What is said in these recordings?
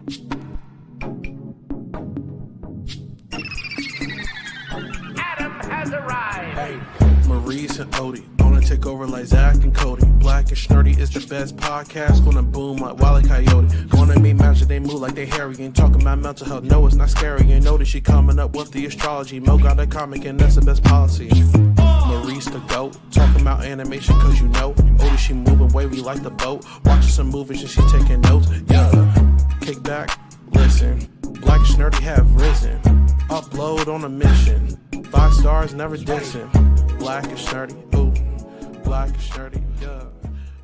Adam has arrived. Hey, Maurice and Odie gonna take over like Zach and Cody. Black and Snurdy is the best podcast. Gonna boom like Wile E. Coyote. Gonna make magic, they move like they hairy. Ain't talking about mental health, no, it's not scary. You know that she coming up with the astrology. Mo got a comic and that's the best policy. Maurice the GOAT, talking about animation cause you know. Odie, she moving wavy like the boat. Watching some movies and she taking notes. Yeah, kick back, listen. Black and Snurdy have risen. Upload on a mission. 5 stars, never dissing. Black and Snurdy, ooh. Black and Snurdy, yeah.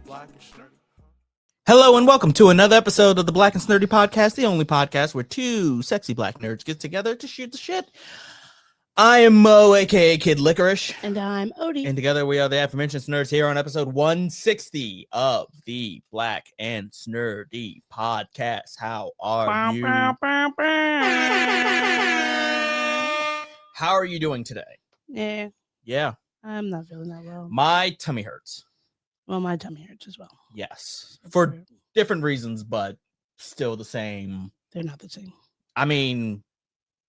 Black and Snurdy. Hello and welcome to another episode of the Black and Snurdy podcast, the only podcast where two sexy black nerds get together to shoot the shit. I am Mo, aka Kid Licorish. And I'm Odie. And together we are the aforementioned nerds here on episode 160 of the Black and Snurdy podcast. How are you? How are you doing today? Yeah. I'm not feeling that well. My tummy hurts. Well, my tummy hurts as well. Yes. For different reasons, but still the same. They're not the same. I mean,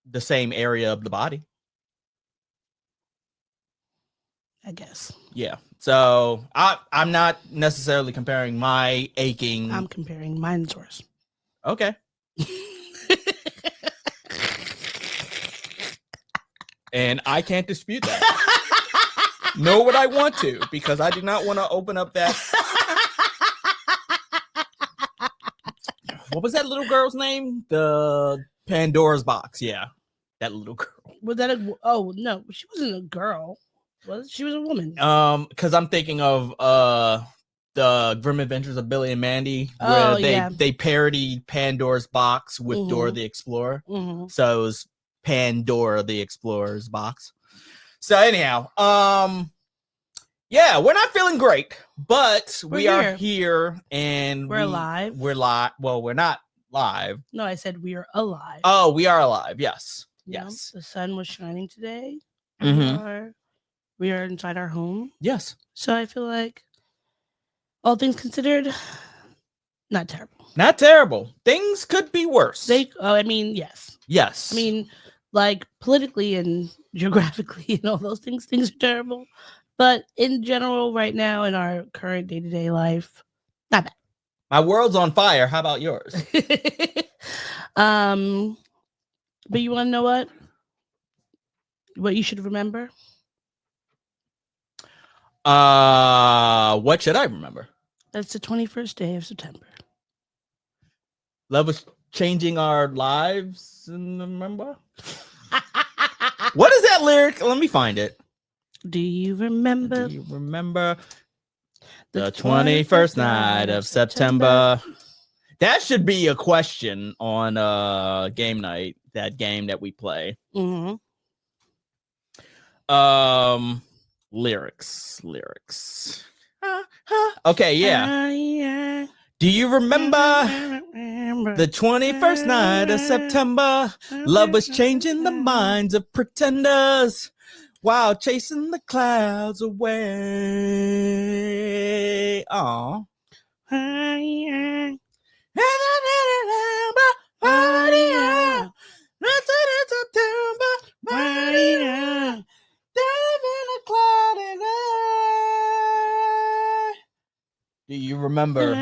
the same area of the body. I guess. Yeah. So I'm not necessarily comparing my aching. I'm comparing mine to yours. Okay. And I can't dispute that. Nor would I want to, because I do not want to open up that. What was that little girl's name? The Pandora's box. Yeah. That little girl. Was that oh no, she wasn't a girl. She was a woman. Because I'm thinking of the Grim Adventures of Billy and Mandy, where they parodied Pandora's box with Dora the Explorer. So it was Pandora the Explorer's box. So anyhow, yeah, we're not feeling great, but we are here and we're alive. We're live. Well, we're not live. No, I said we are alive. Oh, we are alive. Yes. Yeah, yes. The sun was shining today. Mm-hmm. We are inside our home. Yes. So I feel like, all things considered, not terrible. Not terrible. Things could be worse. I mean, yes. Yes. I mean, like politically and geographically and all those things are terrible. But in general, right now in our current day-to-day life, not bad. My world's on fire. How about yours? But you want to know what? What you should remember? What should I remember? That's the 21st day of September. Love was changing our lives, and remember? What is that lyric? Let me find it. Do you remember? Do you remember the 21st night of September? That should be a question on game night, that game that we play. Mm-hmm. Lyrics. Okay, yeah. Do you remember the 21st night of September? Love was changing the minds of pretenders while chasing the clouds away. Aww. Do you remember?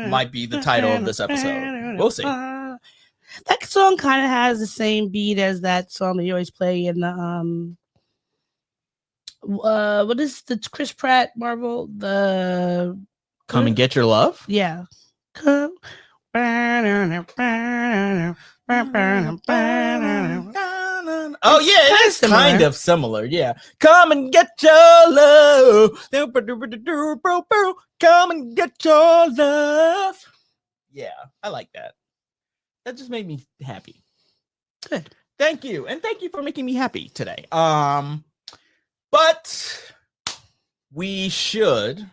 Might be the title of this episode. We'll see. That song kind of has the same beat as that song that you always play in the what is the Chris Pratt Marvel? The Come and Get Your Love? Yeah. Come. Oh yeah, it is kind of similar. Yeah, come and get your love. Come and get your love. Yeah, I like that. That just made me happy. Good. Thank you, and thank you for making me happy today. But we should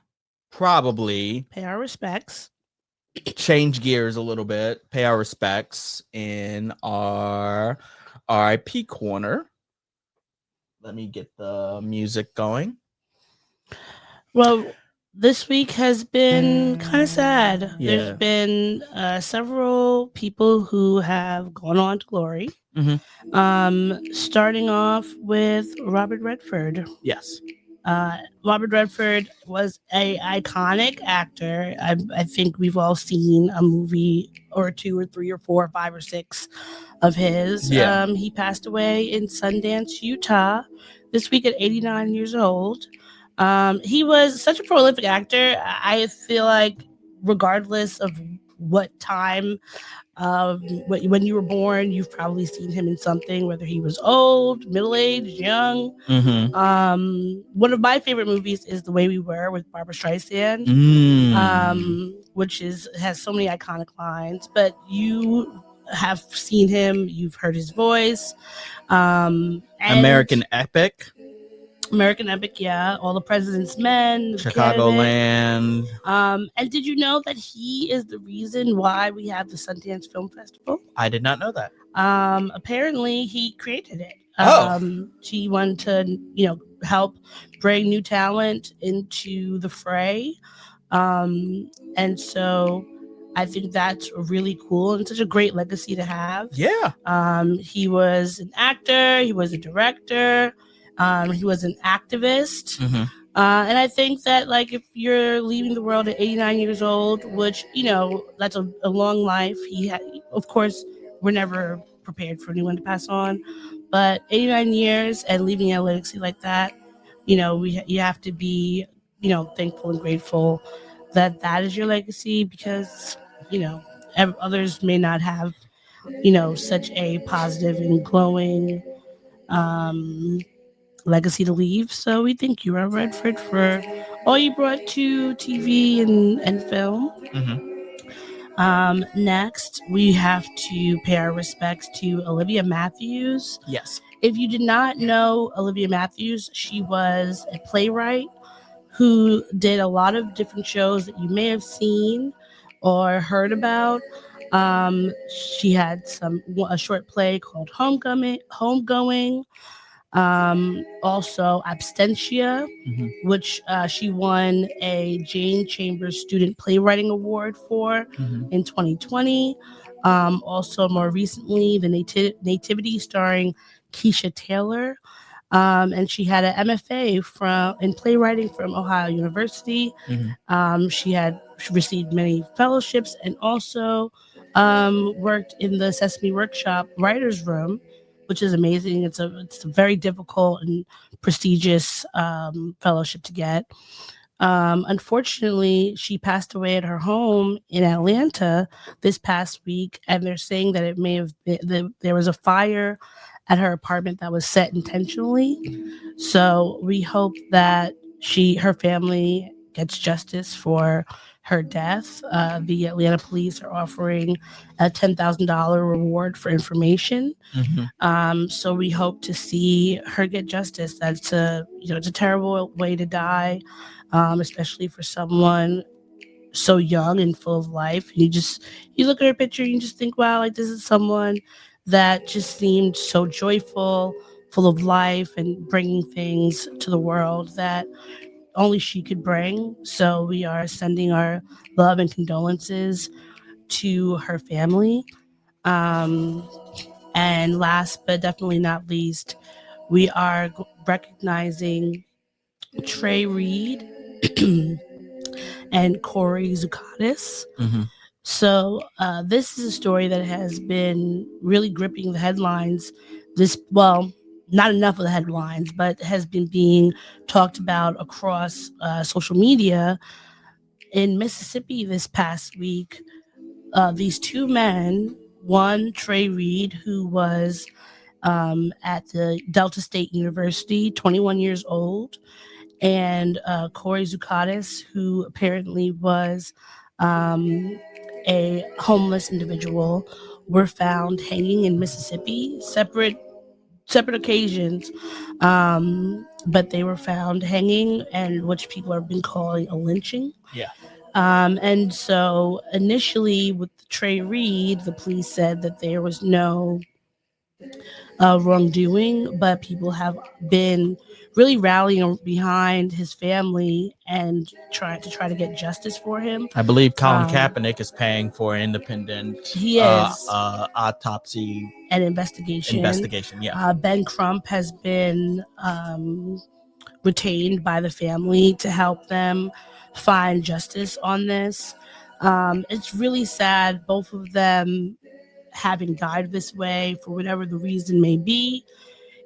probably pay our respects. Change gears a little bit. Pay our respects in our RIP corner. Let me get the music going. Well, This week has been kind of sad. Yeah. There's been several people who have gone on to glory. Starting off with Robert Redford. Yes. Robert Redford was a iconic actor. I think we've all seen a movie or two or three or four or five or six of his. Yeah. He passed away in Sundance, Utah, this week at 89 years old. He was such a prolific actor. I feel like, regardless of what time when you were born, you've probably seen him in something, whether he was old, middle-aged, young. One of my favorite movies is The Way We Were with Barbara Streisand, which has so many iconic lines. But you have seen him, you've heard his voice. American Epic, yeah. All the President's Men, Chicagoland. And did you know that he is the reason why we have the Sundance Film Festival? I did not know that. Apparently he created it. Oh. He wanted to, help bring new talent into the fray. And so I think that's really cool and such a great legacy to have. Yeah. He was an actor, he was a director, he was an activist. And I think that, like, if you're leaving the world at 89 years old, which, that's a long life. Of course, we're never prepared for anyone to pass on, but 89 years and leaving a legacy like that, you have to be, thankful and grateful that is your legacy, because, others may not have, such a positive and glowing legacy to leave. So we thank you, Robert Redford, for all you brought to TV and film. Next, we have to pay our respects to Olivia Matthews. Yes. If you did not know Olivia Matthews, she was a playwright who did a lot of different shows that you may have seen or heard about. She had a short play called Homegoing. Also Abstentia, which she won a Jane Chambers Student Playwriting Award for in 2020. Also, more recently, The Nativity, starring Keisha Taylor. And she had an MFA in playwriting from Ohio University. She received many fellowships and also worked in the Sesame Workshop Writers Room, which is amazing. It's a very difficult and prestigious fellowship to get. Unfortunately, she passed away at her home in Atlanta this past week, and they're saying that it may have been, there was a fire at her apartment that was set intentionally. So we hope that her family gets justice for her death. The Atlanta police are offering a $10,000 reward for information. So we hope to see her get justice. That's it's a terrible way to die, especially for someone so young and full of life. You look at her picture and you just think, wow, like, this is someone that just seemed so joyful, full of life, and bringing things to the world that only she could bring. So we are sending our love and condolences to her family. And last but definitely not least, we are recognizing Trey Reed and Cory Zukatis. So this is a story that has been really gripping the headlines. Not enough of the headlines, but has been being talked about across social media. In Mississippi this past week, these two men, one, Trey Reed, who was at the Delta State University, 21 years old, and Cory Zukatis, who apparently was a homeless individual, were found hanging in Mississippi, separate occasions, but they were found hanging, and which people have been calling a lynching. Yeah. And so initially with Trey Reed, the police said that there was no wrongdoing, but people have been really rallying behind his family and try to get justice for him. I believe Colin Kaepernick is paying for an independent autopsy and investigation. Yeah. Ben Crump has been retained by the family to help them find justice on this. It's really sad, both of them having died this way for whatever the reason may be.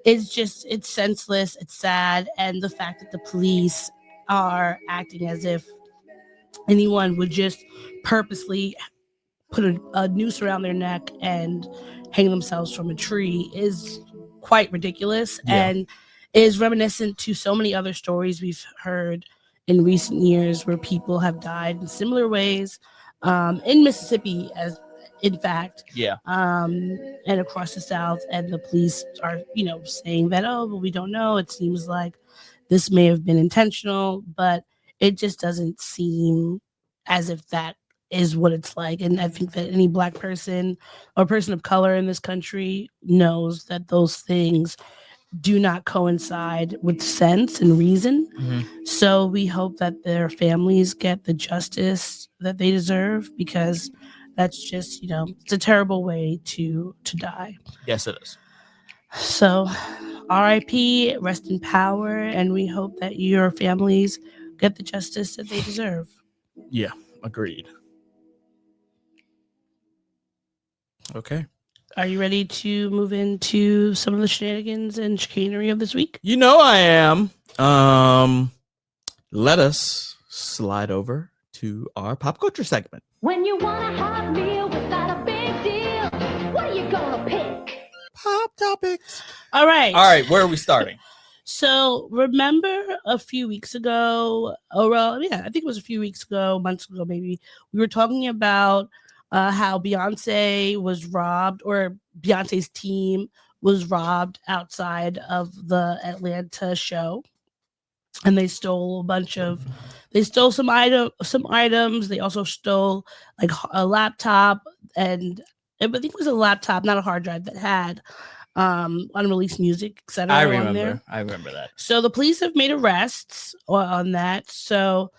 It's senseless, it's sad, and the fact that the police are acting as if anyone would just purposely put a noose around their neck and hang themselves from a tree is quite ridiculous, and is reminiscent to so many other stories we've heard in recent years where people have died in similar ways, in Mississippi, as in fact, and across the South. And the police are, saying that, oh, but we don't know. It seems like this may have been intentional, but it just doesn't seem as if that is what it's like. And I think that any Black person or person of color in this country knows that those things do not coincide with sense and reason. Mm-hmm. So we hope that their families get the justice that they deserve, because that's just, it's a terrible way to die. Yes, it is. So RIP, rest in power, and we hope that your families get the justice that they deserve. Yeah, agreed. Okay. Are you ready to move into some of the shenanigans and chicanery of this week? You know I am. Let us slide over to our pop culture segment. When you want a hot meal without a big deal, what are you gonna pick? Pop topics. All right. Where are we starting? So remember a few weeks ago, I think it was a few weeks ago, months ago maybe, we were talking about how Beyonce was robbed, or Beyonce's team was robbed outside of the Atlanta show, and they stole some items. They also stole like a laptop, and I think it was a laptop, not a hard drive, that had unreleased music, etc. I remember that. So the police have made arrests on that. So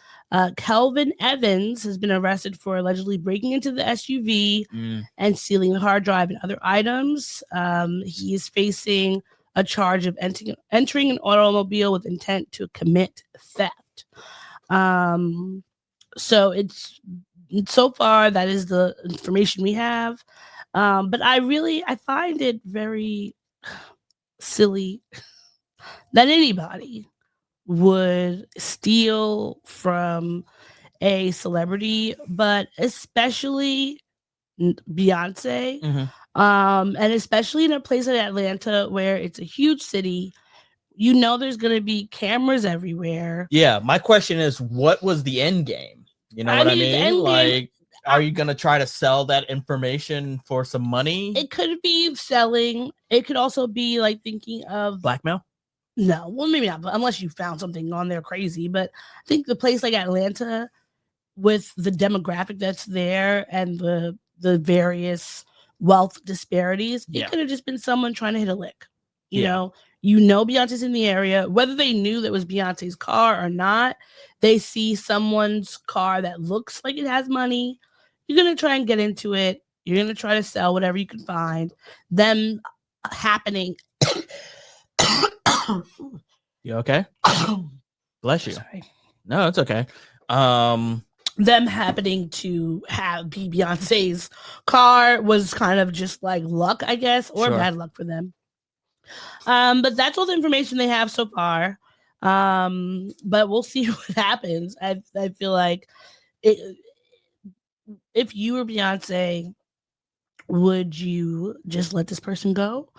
Kelvin Evans has been arrested for allegedly breaking into the SUV and stealing the hard drive and other items. He is facing a charge of entering an automobile with intent to commit theft. So so far that is the information we have. But I find it very silly that anybody would steal from a celebrity, but especially Beyonce, and especially in a place like Atlanta where it's a huge city. There's going to be cameras everywhere. Yeah, my question is, what was the end game? You know what I mean? Like, are you going to try to sell that information for some money? It could be selling. It could also be like thinking of blackmail. No, well, maybe not, unless you found something on there crazy. But I think the place like Atlanta, with the demographic that's there and the various wealth disparities, it could have just been someone trying to hit a lick. You know, Beyonce's in the area. Whether they knew that was Beyonce's car or not, they see someone's car that looks like it has money. You're going to try and get into it. You're going to try to sell whatever you can find. Them happening. You okay? Bless you. Sorry. No, it's okay. Them happening to be Beyonce's car was kind of just like luck, I guess, or bad luck for them. But that's all the information they have so far. But we'll see what happens. I feel like if you were Beyonce, would you just let this person go?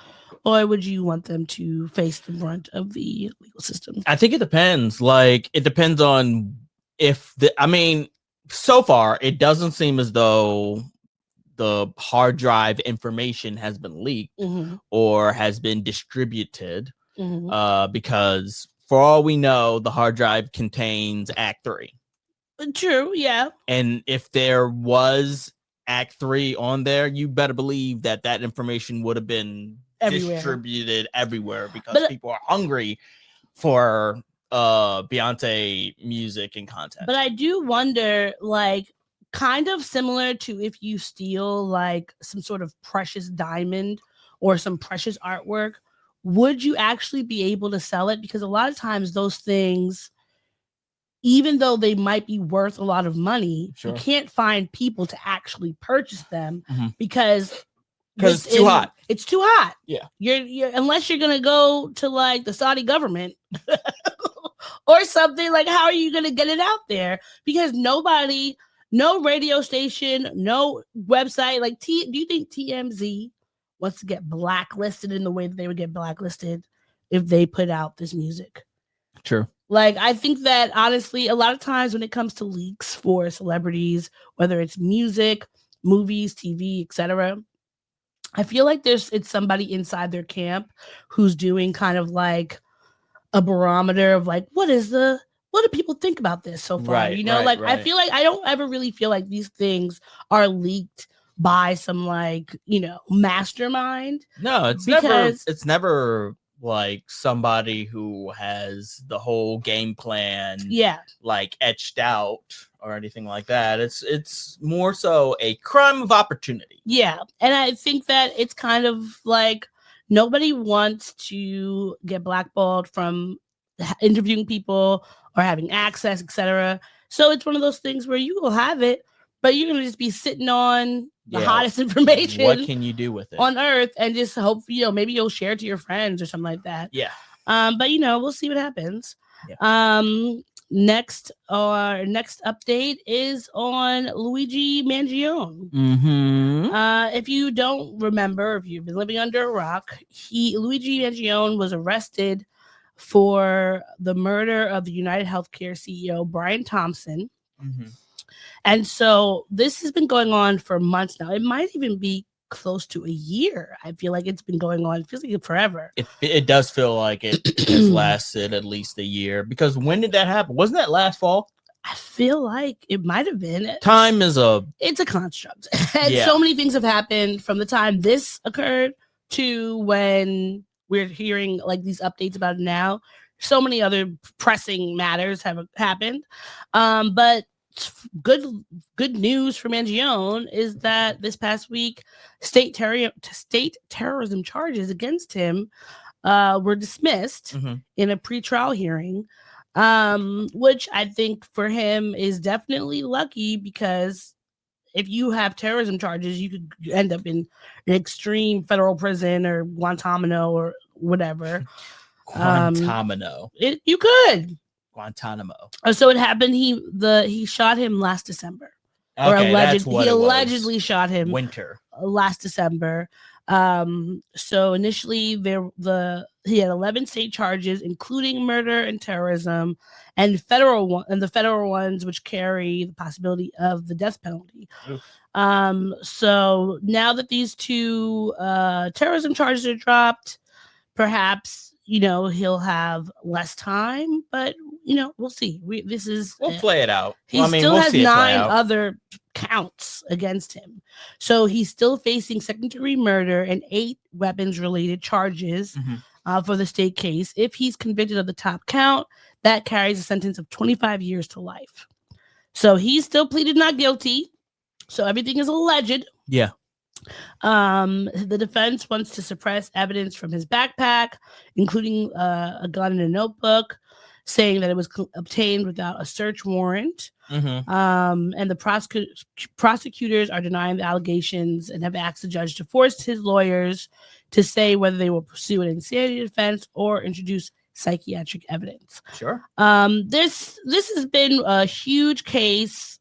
Or would you want them to face the brunt of the legal system? I think it depends. Like, it depends on so far, it doesn't seem as though the hard drive information has been leaked or has been distributed, because for all we know, the hard drive contains Act 3. True, yeah. And if there was Act 3 on there, you better believe that information would have been distributed everywhere because people are hungry for Beyonce music and content. But I do wonder, like, kind of similar to if you steal like some sort of precious diamond or some precious artwork, would you actually be able to sell it? Because a lot of times those things, even though they might be worth a lot of money, you can't find people to actually purchase them because it's too hot. It's too hot. Yeah. You're unless you're gonna go to like the Saudi government or something, like how are you gonna get it out there? Because nobody, no radio station, no website, like do you think TMZ wants to get blacklisted in the way that they would get blacklisted if they put out this music? True. Like, I think that honestly, a lot of times when it comes to leaks for celebrities, whether it's music, movies, TV, etc., I feel like it's somebody inside their camp who's doing kind of like a barometer of like, what do people think about this so far? Right, Right. I feel like I don't ever really feel like these things are leaked by some like, mastermind. No, it's never like somebody who has the whole game plan like etched out or anything like that. It's more so a crime of opportunity. Yeah. And I think that it's kind of like nobody wants to get blackballed from interviewing people or having access, etc. So it's one of those things where you will have it, but you're going to just be sitting on the hottest information. What can you do with it on earth and just hope, maybe you'll share it to your friends or something like that. Yeah. But we'll see what happens. Yeah. Next update is on Luigi Mangione. If you don't remember, if you've been living under a rock, Luigi Mangione was arrested for the murder of the United Healthcare CEO Brian Thompson. And so this has been going on for months now. It might even be close to a year. I feel like it's been going on. It feels like it's forever. It does feel like it has lasted at least a year. Because when did that happen? Wasn't that last fall? I feel like it might have been. Time is it's a construct. And so many things have happened from the time this occurred to when we're hearing like these updates about it now. So many other pressing matters have happened. But good news for Mangione is that this past week, state terrorism charges against him were dismissed in a pretrial hearing, which I think for him is definitely lucky, because if you have terrorism charges, you could end up in an extreme federal prison or Guantanamo or whatever. Guantanamo. You could. Guantanamo. So it happened. He shot him last December, or he allegedly shot him last December. So initially he had 11 state charges, including murder and terrorism, and the federal ones which carry the possibility of the death penalty. So now that these two terrorism charges are dropped, perhaps he'll have less time, but we'll see. We'll play it out. He still has 9 other counts against him, so he's still facing second-degree murder and 8 weapons-related charges for the state case. If he's convicted of the top count, that carries a sentence of 25 years to life. So he still pleaded not guilty. So everything is alleged. Yeah. The defense wants to suppress evidence from his backpack, including a gun and a notebook, saying that it was obtained without a search warrant. And the prosecutors are denying the allegations and have asked the judge to force his lawyers to say whether they will pursue an insanity defense or introduce psychiatric evidence. Sure. This has been a huge case.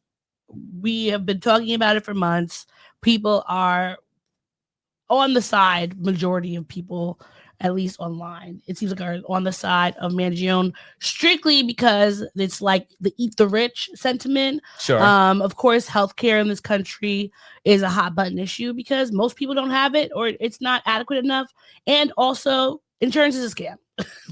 We have been talking about it for months. People are on the side, majority of people, at least online, it seems like, are on the side of Mangione, strictly because it's like the eat the rich sentiment. Sure. Of course, healthcare in this country is a hot button issue because most people don't have it, or it's not adequate enough. And also, insurance is a scam.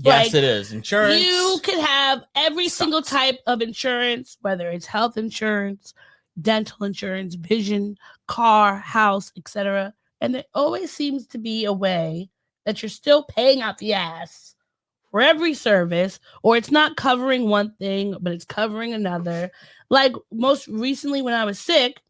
Yes, it is. Insurance. You can have every single type of insurance, whether it's health insurance, dental insurance, vision, car, house, etc. And there always seems to be a way that you're still paying out the ass for every service, or it's not covering one thing, but it's covering another. Like most recently when I was sick,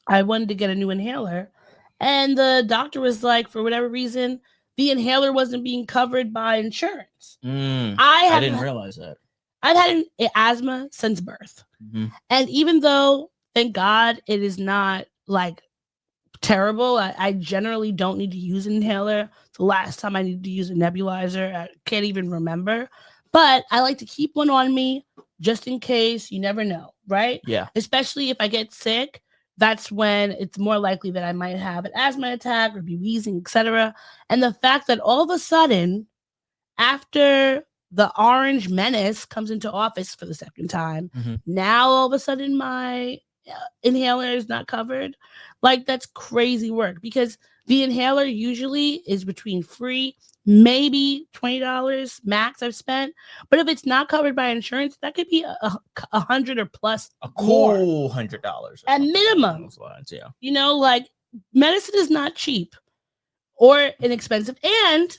I wanted to get a new inhaler, and the doctor was like, for whatever reason, the inhaler wasn't being covered by insurance. I didn't realize that. I've had asthma since birth. Mm-hmm. And even though, thank God, it is not like terrible, I generally don't need to use an inhaler. The last time I needed to use a nebulizer, I can't even remember. But I like to keep one on me just in case. You never know, right? Yeah. Especially if I get sick, that's when it's more likely that I might have an asthma attack or be wheezing, etc. And the fact that all of a sudden, after the orange menace comes into office for the second time, now all of a sudden my inhaler is not covered. Like, that's crazy work, because the inhaler usually is between free, maybe $20 max I've spent. But if it's not covered by insurance, that could be $100 or plus. A cool $100 at minimum. Lines, yeah. You know, like, medicine is not cheap or inexpensive, and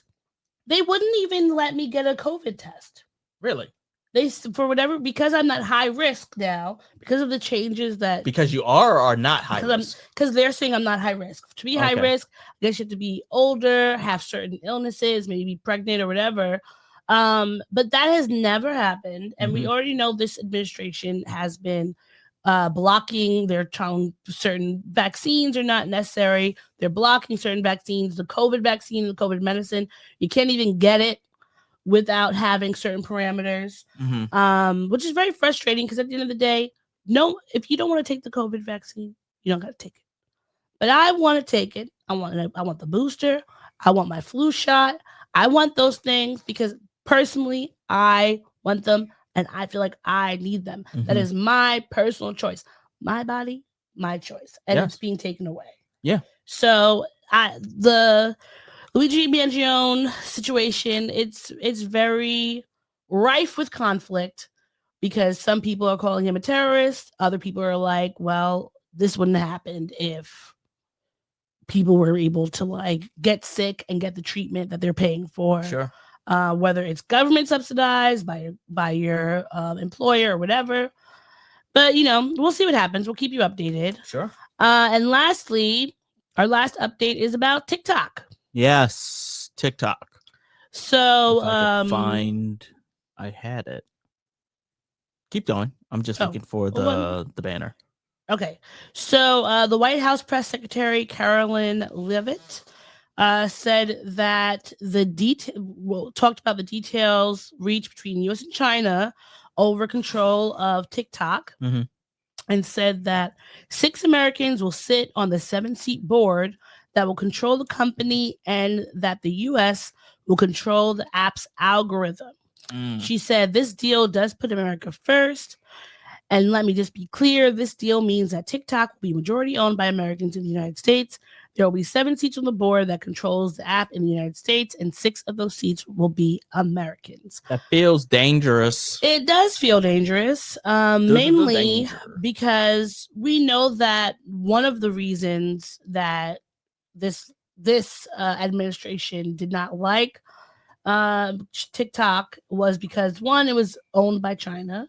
they wouldn't even let me get a COVID test. Really? They, for whatever, because I'm not high risk now, because of the changes that... Because you are or not high risk? Because they're saying I'm not high risk. To be high risk, I guess you have to be older, have certain illnesses, maybe be pregnant or whatever. But that has never happened. And we already know this administration has been blocking. They're telling certain vaccines are not necessary. They're blocking certain vaccines. The COVID vaccine, the COVID medicine, you can't even get it without having certain parameters, which is very frustrating, because at the end of the day, no, if you don't want to take the COVID vaccine, you don't got to take it. But I want to take it. I want the booster. I want my flu shot. I want those things because personally, I want them, and I feel like I need them. That is my personal choice. My body, my choice. And it's being taken away. Yeah. So the Luigi Mangione situation, it's very rife with conflict, because some people are calling him a terrorist. Other people are like, well, this wouldn't have happened if people were able to like get sick and get the treatment that they're paying for. Sure. Whether it's government subsidized by your employer or whatever. But, you know, we'll see what happens. We'll keep you updated. Sure. And lastly, our last update is about TikTok. Yes, TikTok. So if I could find, I had it. Keep going. I'm just looking for the banner. Okay. So the White House press secretary Carolyn Leavitt said that talked about the details reached between U.S. and China over control of TikTok, and said that 6 Americans will sit on the 7-seat board that will control the company, and that the U.S. will control the app's algorithm. She said this deal does put America first. And let me just be clear, this deal means that TikTok will be majority owned by Americans in the United States. There will be 7 seats on the board that controls the app in the United States, and 6 of those seats will be Americans. That feels dangerous. It does feel dangerous, mainly because we know that one of the reasons that this administration did not like TikTok was because, one, it was owned by China,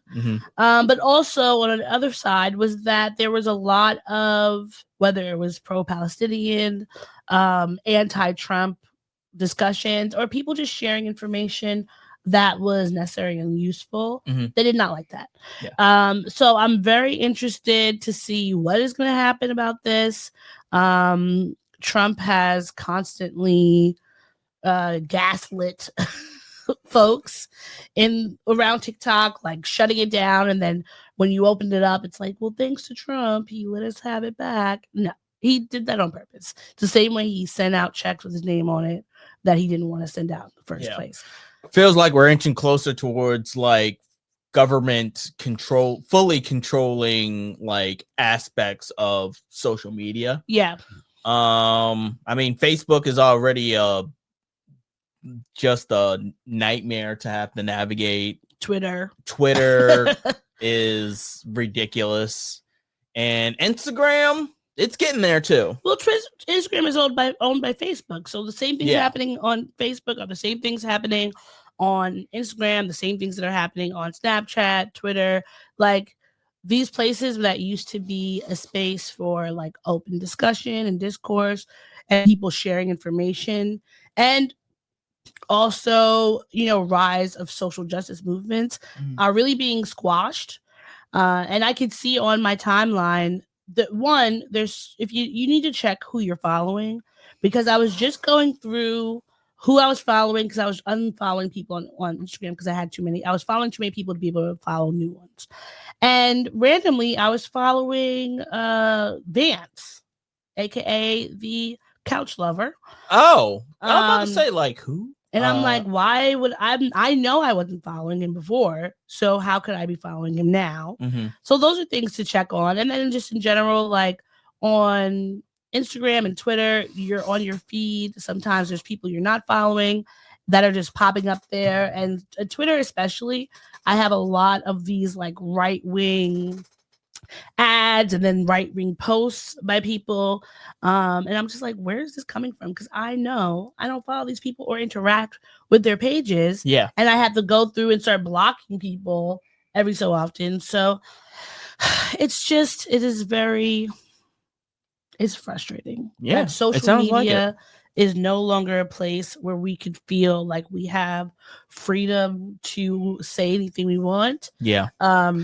but also on the other side was that there was a lot of, whether it was pro-Palestinian, anti-Trump discussions, or people just sharing information that was necessary and useful. They did not like that. So I'm very interested to see what is going to happen about this. Trump has constantly gaslit folks around TikTok, like shutting it down, and then when you opened it up, it's like, well, thanks to Trump, he let us have it back. No, he did that on purpose. It's the same way he sent out checks with his name on it that he didn't want to send out in the first place. Feels like we're inching closer towards like government control, fully controlling like aspects of social media. I mean, Facebook is already just a nightmare to have to navigate. Twitter is ridiculous, and Instagram, it's getting there too. Well, Instagram is owned by Facebook. So the same things happening on Facebook are the same things happening on Instagram, the same things that are happening on Snapchat, Twitter, like these places that used to be a space for like open discussion and discourse and people sharing information, and also, rise of social justice movements are really being squashed. And I could see on my timeline that one, there's if you need to check who you're following, because I was just going through who I was following because I was unfollowing people on Instagram because I had too many. I was following too many people to be able to follow new ones. And randomly I was following Vance, aka the couch lover. Oh, I was about to say, like, who? And I'm like, why would I know I wasn't following him before, so how could I be following him now? Mm-hmm. So those are things to check on. And then just in general, like on Instagram and Twitter, you're on your feed. Sometimes there's people you're not following that are just popping up there. And Twitter especially, I have a lot of these like right-wing ads and then right-wing posts by people. And I'm just like, where is this coming from? Because I know I don't follow these people or interact with their pages. Yeah. And I have to go through and start blocking people every so often. So it's frustrating. Yeah. That social media is no longer a place where we could feel like we have freedom to say anything we want. Yeah.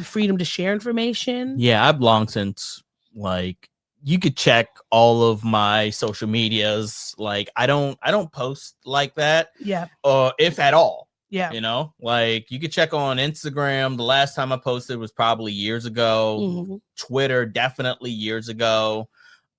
Freedom to share information. Yeah, I've long since, like, you could check all of my social medias. Like, I don't post like that. Yeah. If at all. Yeah. Like, you could check on Instagram. The last time I posted was probably years ago. Mm-hmm. Twitter, definitely years ago.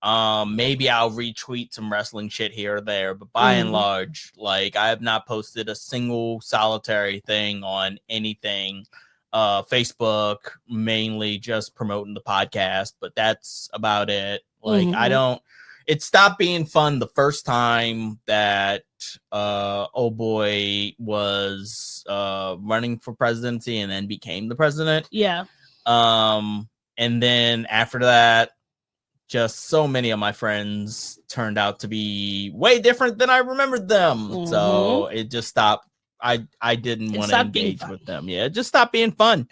Maybe I'll retweet some wrestling shit here or there, but by and large, like, I have not posted a single solitary thing on anything. Facebook, mainly just promoting the podcast, but that's about it. Like, it stopped being fun the first time that old boy was running for presidency and then became the president. Yeah. And then after that, just so many of my friends turned out to be way different than I remembered them. So it just stopped. I didn't want to engage with them. Yeah, it just stopped being fun.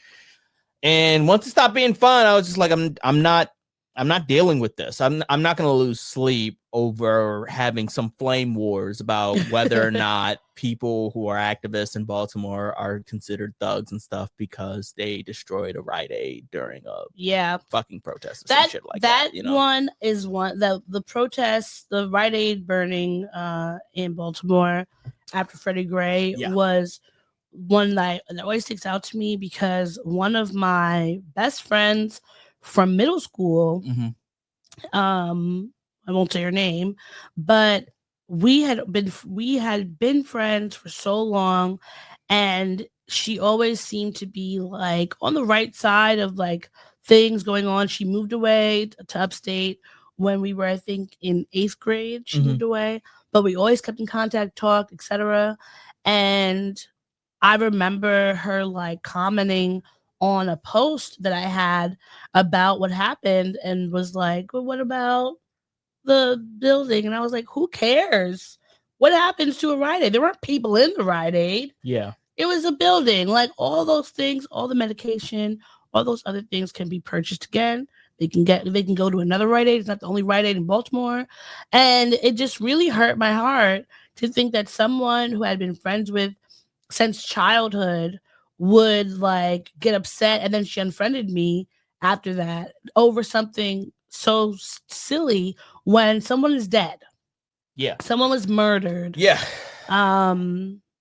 And once it stopped being fun, I was just like, I'm not dealing with this. I'm not going to lose sleep over having some flame wars about whether or not people who are activists in Baltimore are considered thugs and stuff because they destroyed a Rite Aid during a fucking protest or some shit like that. One is one the protests, the Rite Aid burning in Baltimore after Freddie Gray was one that always sticks out to me because one of my best friends from middle school, I won't say her name, but we had been friends for so long, and she always seemed to be like on the right side of like things going on. She moved away to upstate when we were, I think, in 8th grade. She moved away, but we always kept in contact, talked, etc. And I remember her like commenting on a post that I had about what happened and was like, well, what about the building? And I was like, who cares? What happens to a Rite Aid? There weren't people in the Rite Aid. Yeah. It was a building. Like all those things, all the medication, all those other things can be purchased again. They can go to another Rite Aid. It's not the only Rite Aid in Baltimore. And it just really hurt my heart to think that someone who had been friends with since childhood would like get upset, and then she unfriended me after that over something so silly when someone is dead. Yeah. Someone was murdered. Yeah.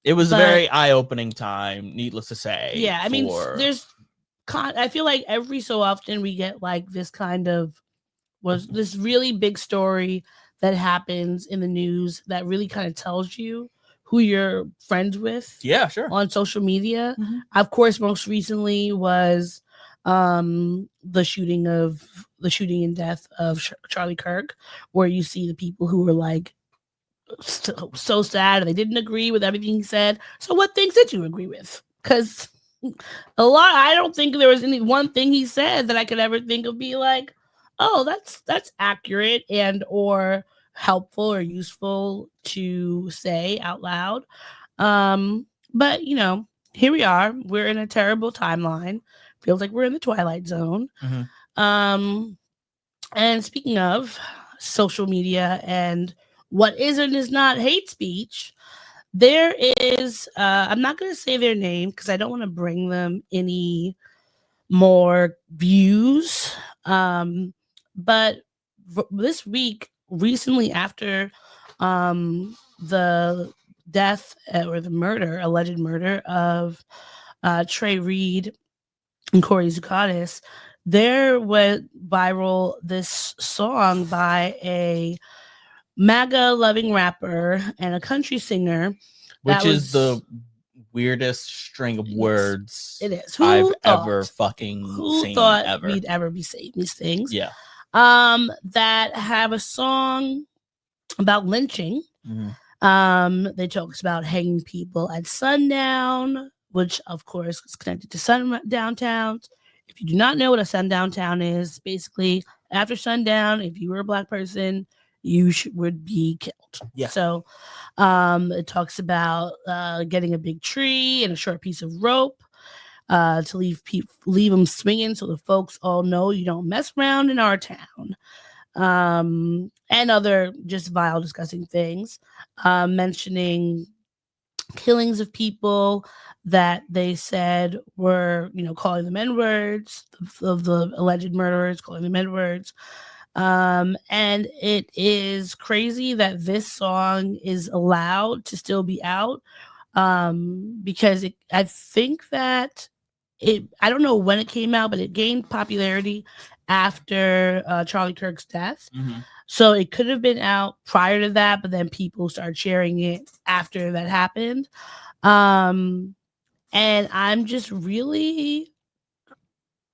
It was a very eye-opening time, needless to say. Yeah, I mean, I feel like every so often we get like this kind of this really big story that happens in the news that really kind of tells you who you're friends with. Yeah, sure. On social media. Of course, most recently was the shooting and death of Charlie Kirk, where you see the people who were like so sad and they didn't agree with everything he said. So what things did you agree with? Because I don't think there was any one thing he said that I could ever think of be like, oh, that's accurate and or helpful or useful to say out loud. But here we are. We're in a terrible timeline. Feels like we're in the Twilight Zone. And speaking of social media and what is and is not hate speech, there is, I'm not going to say their name because I don't want to bring them any more views. But this week, recently after the death or the alleged murder of Trey Reed and Cory Zukatis, there went viral this song by a MAGA loving rapper and a country singer, which is the weirdest string of words it is. I've ever fucking seen. Who thought we'd ever be saying these things? Yeah. That have a song about lynching. They talks about hanging people at sundown, which of course is connected to sundown towns. If you do not know what a sundown town is, basically after sundown, if you were a Black person, you would be killed. Yeah. So it talks about getting a big tree and a short piece of rope to leave them swinging so the folks all know you don't mess around in our town. And other just vile, disgusting things, mentioning killings of people that they said were, calling them N-words, of the alleged murderers, calling them N-words. And it is crazy that this song is allowed to still be out, because I think that I don't know when it came out, but it gained popularity after Charlie Kirk's death. So it could have been out prior to that, but then people started sharing it after that happened. And I'm just really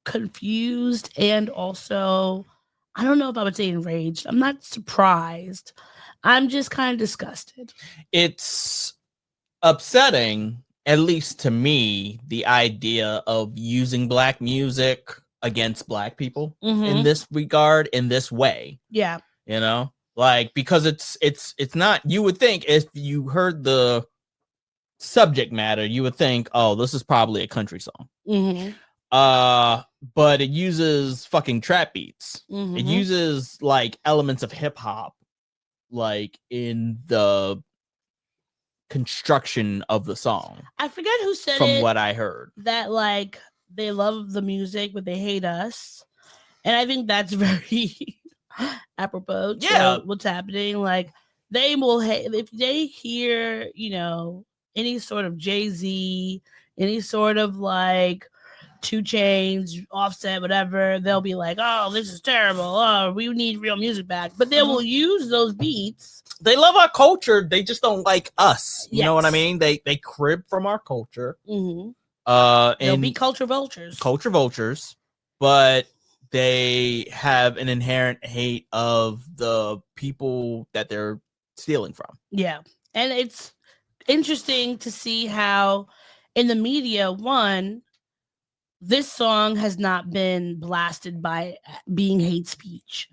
confused, and also, I don't know if I would say enraged. I'm not surprised. I'm just kind of disgusted. It's upsetting, at least to me, the idea of using Black music against Black people in this regard, in this way. Yeah. Because it's not, you would think if you heard the subject matter, you would think, oh, this is probably a country song. But it uses fucking trap beats. It uses elements of hip hop, in the construction of the song. I forget who said from what I heard, that they love the music, but they hate us. And I think that's very apropos to what's happening. They will hate if they hear, any sort of Jay-Z, any sort of 2 Chainz, Offset, whatever. They'll be like, "Oh, this is terrible. Oh, we need real music back." But they will use those beats. They love our culture. They just don't like us. You know what I mean? They crib from our culture. They'll be culture vultures. But they have an inherent hate of the people that they're stealing from. Yeah. And it's interesting to see how in the media, this song has not been blasted by being hate speech.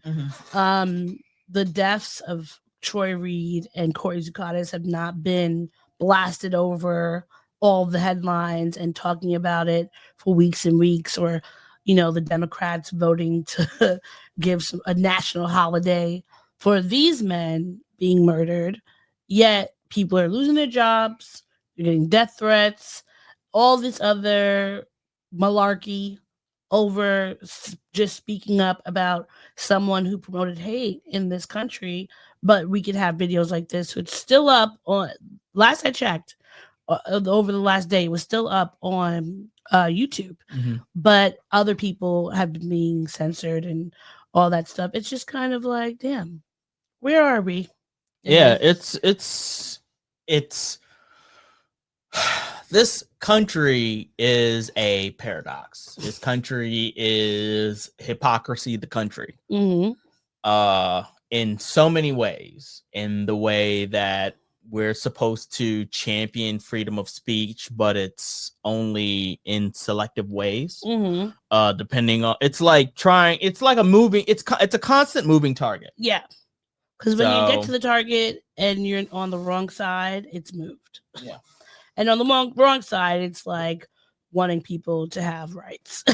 The deaths of Troy Reed and Cory Zukatis have not been blasted over all the headlines and talking about it for weeks and weeks, or the Democrats voting to give a national holiday for these men being murdered. Yet people are losing their jobs, they're getting death threats, all this other malarkey over just speaking up about someone who promoted hate in this country. But we could have videos like this, which still up on, last I checked, over the last day, was still up on YouTube. But other people have been being censored and all that stuff. It's just kind of damn, where are we? Yeah, it's this country is a paradox. This country is hypocrisy, the country. In so many ways, in the way that we're supposed to champion freedom of speech, but it's only in selective ways. Depending on, it's a constant moving target. Yeah. Because when you get to the target and you're on the wrong side, it's moved. Yeah. And on the wrong side, it's like wanting people to have rights.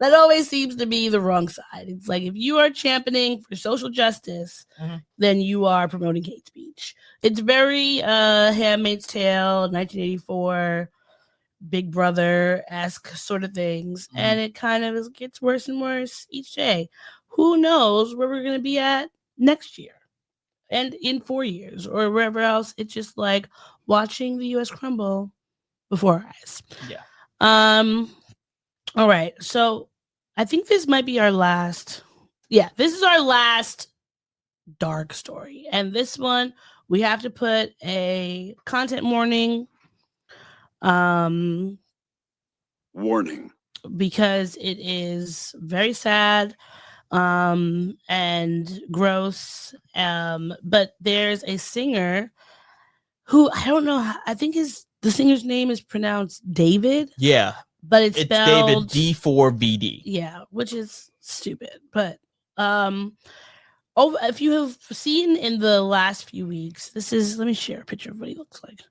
That always seems to be the wrong side. It's like if you are championing for social justice, then you are promoting hate speech. It's very Handmaid's Tale, 1984, Big Brother-esque sort of things. And it kind of gets worse and worse each day. Who knows where we're going to be at next year and in 4 years or wherever else. It's just like watching the U.S. crumble before our eyes. Yeah. All right. So I think this might be our last. Yeah, this is our last dark story. And this one, we have to put a content warning. Warning. Because it is very sad and gross. But there's a singer who I don't know. I think the singer's name is pronounced David. Yeah. But it's spelled David D4VD. Yeah, which is stupid. But if you have seen in the last few weeks, let me share a picture of what he looks like.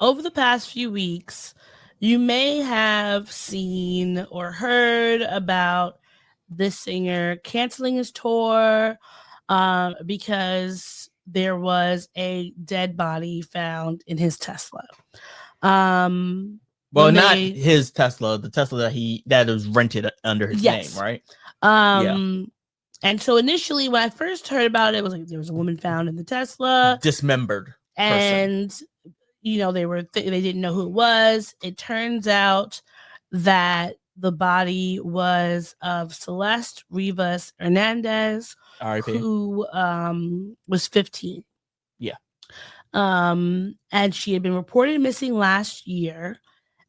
Over the past few weeks, you may have seen or heard about this singer canceling his tour because there was a dead body found in his Tesla. Well, not his Tesla, the Tesla that was rented under his name, right? And so initially, when I first heard about it, was like there was a woman found in the Tesla, dismembered, and they didn't know who it was. It turns out that the body was of Celeste Rivas Hernandez, R.I.P., who was 15. Yeah. And she had been reported missing last year,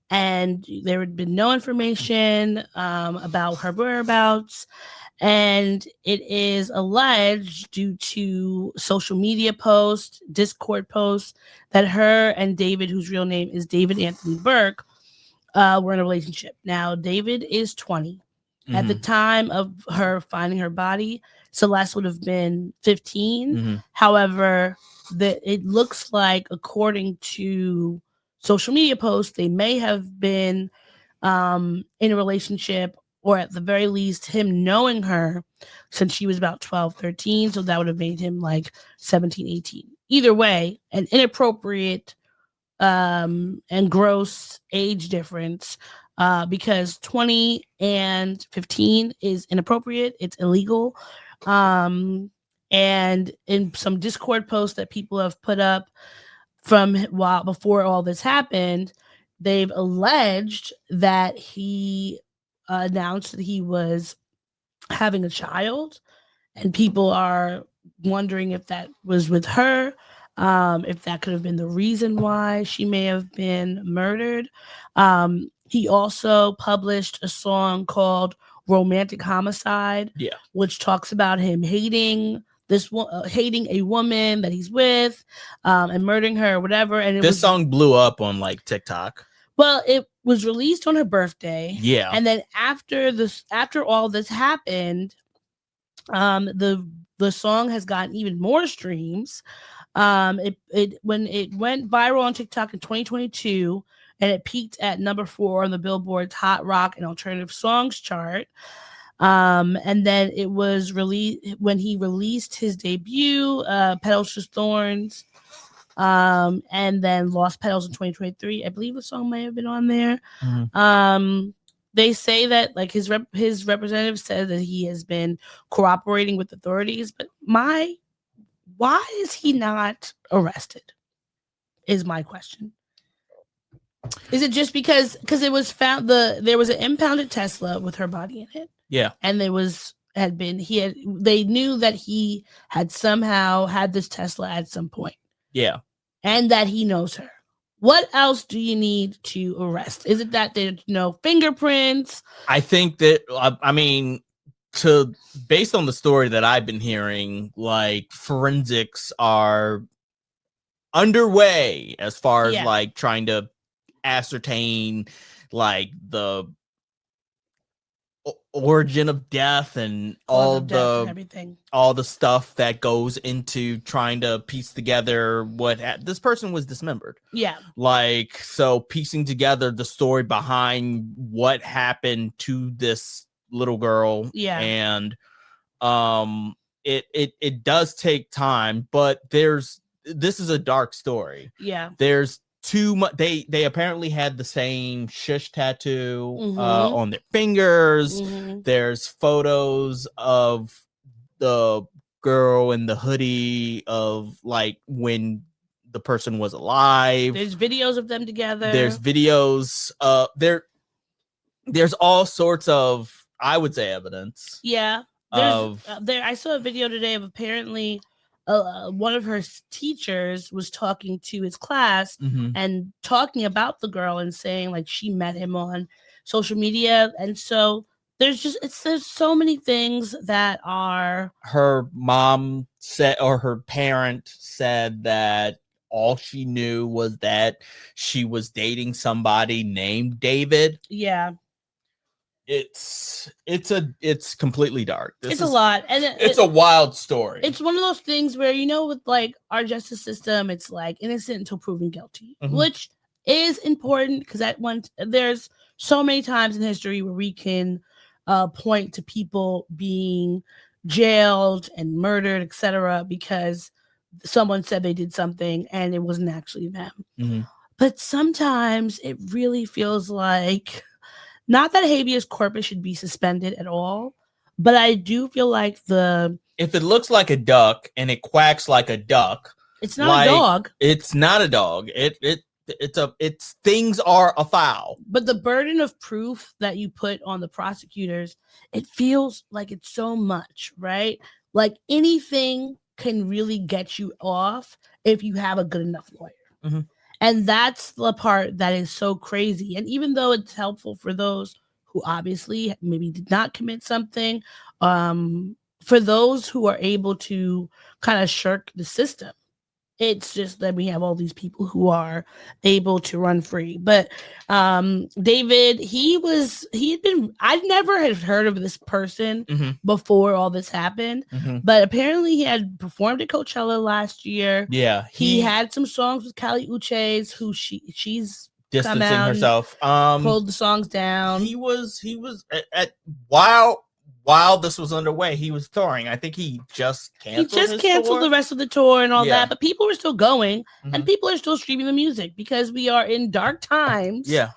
and there had been no information about her whereabouts. And it is alleged due to social media posts, Discord posts, that her and David, whose real name is David Anthony Burke, were in a relationship. Now, David is 20. At the time of her finding her body, Celeste would have been 15. However, it looks like, according to social media posts, they may have been in a relationship, or at the very least, him knowing her since she was about 12, 13. So that would have made him like 17, 18. Either way, an inappropriate and gross age difference, because 20 and 15 is inappropriate. It's illegal. And in some Discord posts that people have put up from before all this happened, they've alleged that he announced that he was having a child, and people are wondering if that was with her, if that could have been the reason why she may have been murdered. He also published a song called Romantic Homicide, which talks about him hating a woman that he's with, and murdering her or whatever. And this song blew up on like TikTok. Well, it was released on her birthday. Yeah. And then after all this happened, the song has gotten even more streams. When it went viral on TikTok in 2022, and it peaked at number 4 on the Billboard's Hot Rock and Alternative Songs chart. And then it was released when he released his debut, Petals to Thorns, and then Lost Petals in 2023. I believe the song may have been on there. They say that like his representative said that he has been cooperating with authorities, but why is he not arrested? Is my question. Is it just because it was found there was an impounded Tesla with her body in it? Yeah. And they knew that he had somehow had this Tesla at some point. Yeah. And that he knows her. What else do you need to arrest? Is it that there's no fingerprints? I think that, based on the story that I've been hearing, like forensics are underway as far as like trying to ascertain like the origin of death and all the everything, all the stuff that goes into trying to piece together what this person was dismembered. Yeah, like, so piecing together the story behind what happened to this little girl. Yeah, and it does take time, but this is a dark story. Yeah, there's too much. They apparently had the same shush tattoo on their fingers. There's photos of the girl in the hoodie of like when the person was alive. There's videos of them together. There's videos there's all sorts of, I would say, evidence. Yeah. I saw a video today of apparently one of her teachers was talking to his class and talking about the girl and saying like she met him on social media. And so there's so many things that are, her mom said, or her parent said, that all she knew was that she was dating somebody named David. Yeah. It's completely dark. It's a lot, and it's a wild story. It's one of those things where, with like our justice system, it's like innocent until proven guilty, which is important because there's so many times in history where we can point to people being jailed and murdered, etc., because someone said they did something and it wasn't actually them. But sometimes it really feels like, not that habeas corpus should be suspended at all, but I do feel like if it looks like a duck and it quacks like a duck, it's not a dog. It's not a dog. It's things are afoul. But the burden of proof that you put on the prosecutors, it feels like it's so much, right? Like anything can really get you off if you have a good enough lawyer. And that's the part that is so crazy. And even though it's helpful for those who obviously maybe did not commit something, for those who are able to kind of shirk the system, it's just that we have all these people who are able to run free. But David, I never had heard of this person before all this happened, but apparently he had performed at Coachella last year. Yeah. He had some songs with Kali Uchis, who she's distancing herself. Pulled the songs down. He was while this was underway, he was touring. I think he just canceled the rest of the tour and all that, but people were still going and people are still streaming the music because we are in dark times. Yeah.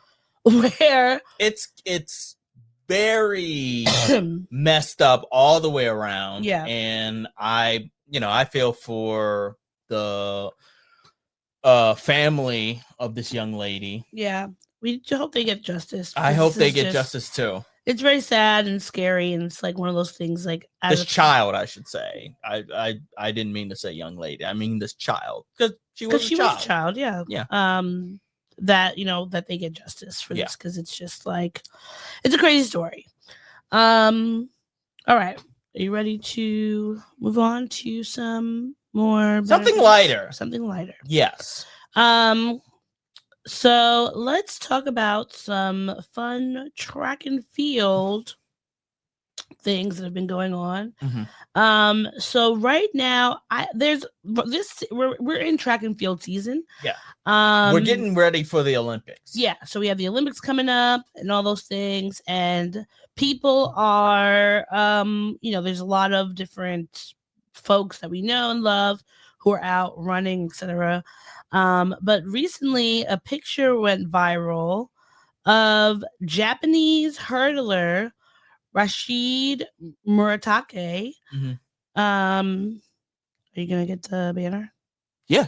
Where it's very messed up all the way around. Yeah. And I feel for the family of this young lady. Yeah. We hope they get justice. I hope they get justice too. It's very sad and scary, and it's like one of those things. Like this child, I should say. I didn't mean to say young lady. I mean this child, because she was a child. Yeah. That they get justice for this, because it's just like it's a crazy story. All right, are you ready to move on to something lighter? Something lighter. Yes. So let's talk about some fun track and field things that have been going on. So right now, we're in track and field season. Yeah. We're getting ready for the Olympics. Yeah. So we have the Olympics coming up and all those things, and people are, there's a lot of different folks that we know and love who are out running, etc. But recently, a picture went viral of Japanese hurdler Rashid Muratake. Are you gonna get the banner? Yeah.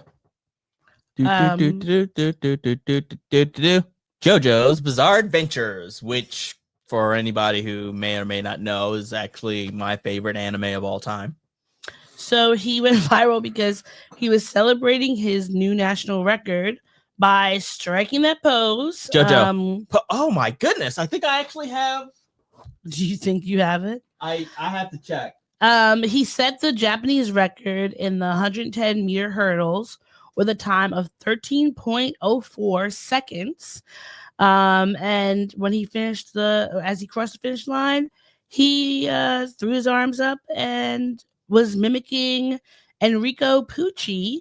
JoJo's Bizarre Adventures, which, for anybody who may or may not know, is actually my favorite anime of all time. So he went viral because he was celebrating his new national record by striking that pose. JoJo. Oh my goodness. I think I actually have. Do you think you have it? I have to check. He set the Japanese record in the 110 meter hurdles with a time of 13.04 seconds. And when he finished as he crossed the finish line, he threw his arms up and was mimicking Enrico Pucci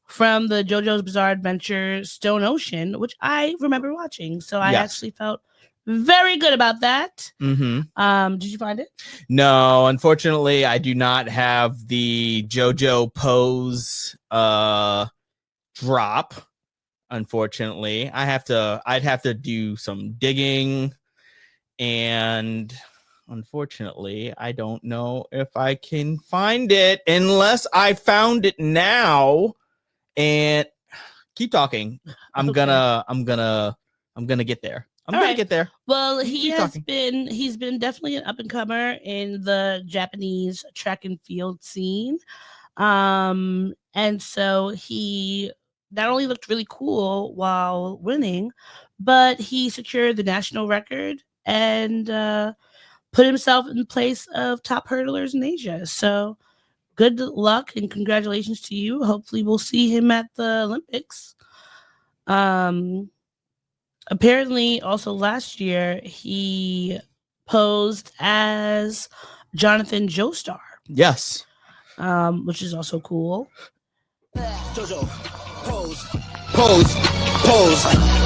from the JoJo's Bizarre Adventure Stone Ocean, which I remember watching. So I actually felt very good about that. Did you find it? No, unfortunately, I do not have the JoJo pose drop. Unfortunately, I'd have to do some digging, and unfortunately, I don't know if I can find it unless I found it now. And keep talking. I'm gonna get there. I'm gonna get there. Well, he's been definitely an up and comer in the Japanese track and field scene. And so he not only looked really cool while winning, but he secured the national record and put himself in place of top hurdlers in Asia. So good luck and congratulations to you. Hopefully we'll see him at the Olympics. Apparently also last year he posed as Jonathan Joestar. Yes. Which is also cool. JoJo, pose.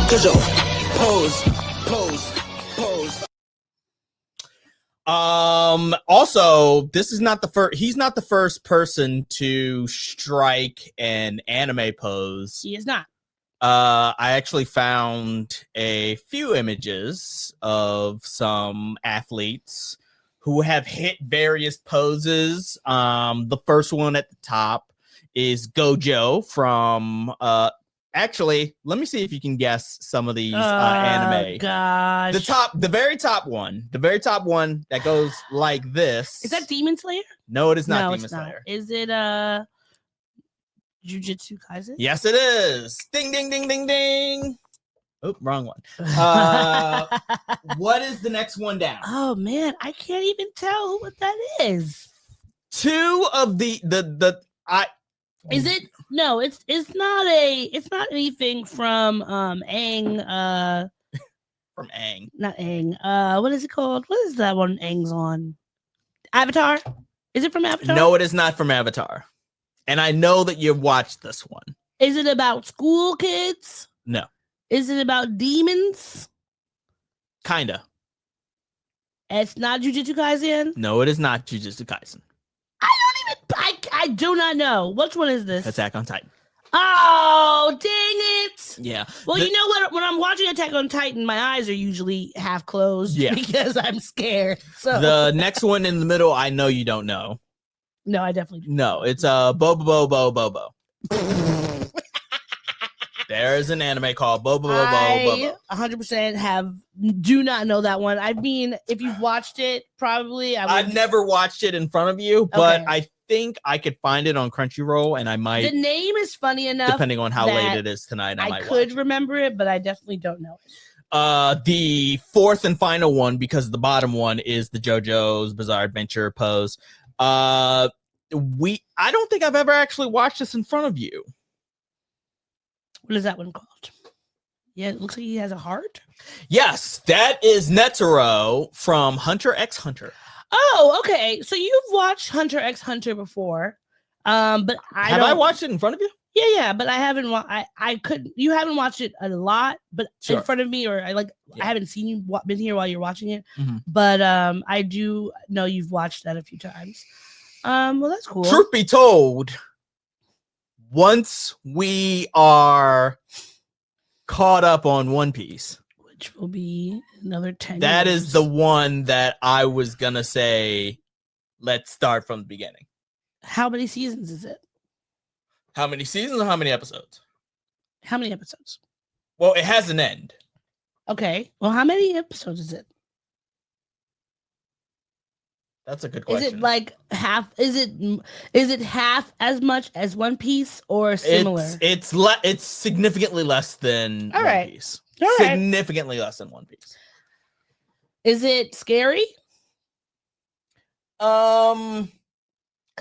JoJo, pose. Also, this is not the first. He's not the first person to strike an anime pose. He is not. I actually found a few images of some athletes who have hit various poses. The first one at the top is Gojo from actually, let me see if you can guess some of these anime. Gosh. The very top one that goes like this. Is that Demon Slayer? No, it is not Demon Slayer. Is it Jujutsu Kaisen? Yes, it is. Ding, ding, ding, ding, ding. Oh, wrong one. What is the next one down? Oh man, I can't even tell what that is. Two of the Is it? No, it's not anything from Aang. From Aang. Not Aang. What is it called? What is that one Aang's on? Avatar? Is it from Avatar? No, it is not from Avatar. And I know that you've watched this one. Is it about school kids? No. Is it about demons? Kinda. It's not Jujutsu Kaisen? No, it is not Jujutsu Kaisen. I do not know. Which one is this? Attack on Titan. Oh, dang it. Yeah. Well, you know what? When I'm watching Attack on Titan, my eyes are usually half closed because I'm scared. So the next one in the middle, I know you don't know. No, I definitely don't. No, it's Bobo. There's an anime called Bobo. I 100% do not know that one. I mean, if you've watched it, probably I've never watched it in front of you, but I think I could find it on Crunchyroll, and I might. The name is funny enough, depending on how late it is tonight. I could remember it, but I definitely don't know it. The fourth and final one, because the bottom one is the JoJo's Bizarre Adventure pose. I don't think I've ever actually watched this in front of you. What is that one called? Yeah, it looks like he has a heart. Yes, that is Netero from Hunter x Hunter. Oh, okay. So you've watched Hunter x Hunter before, but I watched it in front of you? Yeah, but I haven't. I couldn't. You haven't watched it a lot, but in front of me, or I haven't seen you been here while you're watching it. Mm-hmm. But I do know you've watched that a few times. Well, that's cool. Truth be told, once we are caught up on One Piece, which will be another 10 that years. is the one that I was gonna say, let's start from the beginning. How many seasons is it? How many seasons or how many episodes? How many episodes? Well, it has an end. Okay. Well, how many episodes is it? That's a good question. Is it like half? Is it half as much as One Piece or similar? It's significantly less than One Piece. Significantly less than One Piece. Is it scary? Because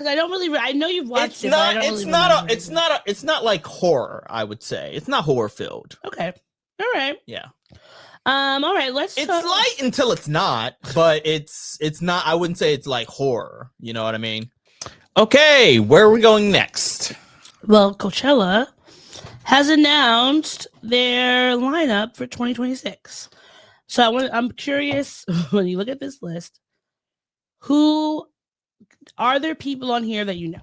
I don't really. I know you've watched it. It's not like horror. I would say it's not horror filled. Okay. All right. Yeah. All right. Let's. It's light until it's not, but it's not. I wouldn't say it's like horror. You know what I mean? Okay, where are we going next? Well, Coachella has announced their lineup for 2026. So I'm curious when you look at this list, who are there people on here that you know?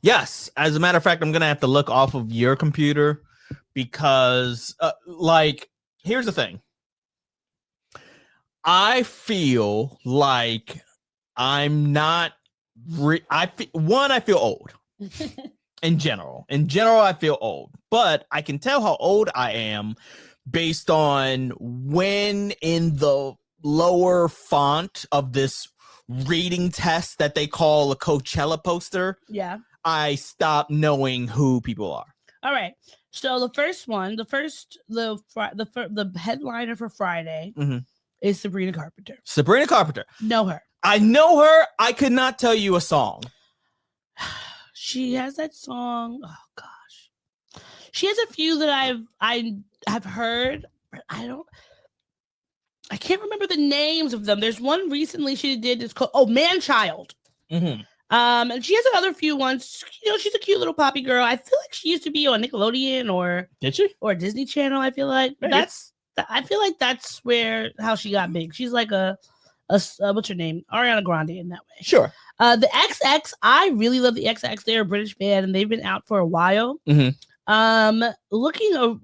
Yes, as a matter of fact, I'm gonna have to look off of your computer because, here's the thing. I feel like I'm not. I feel old. In general, I feel old, but I can tell how old I am based on when in the lower font of this reading test that they call a Coachella poster. Yeah. I stopped knowing who people are. All right. So the first one, the headliner for Friday is Sabrina Carpenter. Sabrina Carpenter. Know her. I know her. I could not tell you a song. She has that song. Oh gosh. She has a few that I have heard, but I can't remember the names of them. There's one recently she did. It's called Man Child. Mm-hmm. And she has another few ones. You know, she's a cute little poppy girl. I feel like she used to be on Nickelodeon or Disney Channel. I feel like Maybe. I feel like that's how she got big. She's like a what's her name? Ariana Grande in that way. Sure. The XX, I really love the XX. They're a British band and they've been out for a while. Mm-hmm. Looking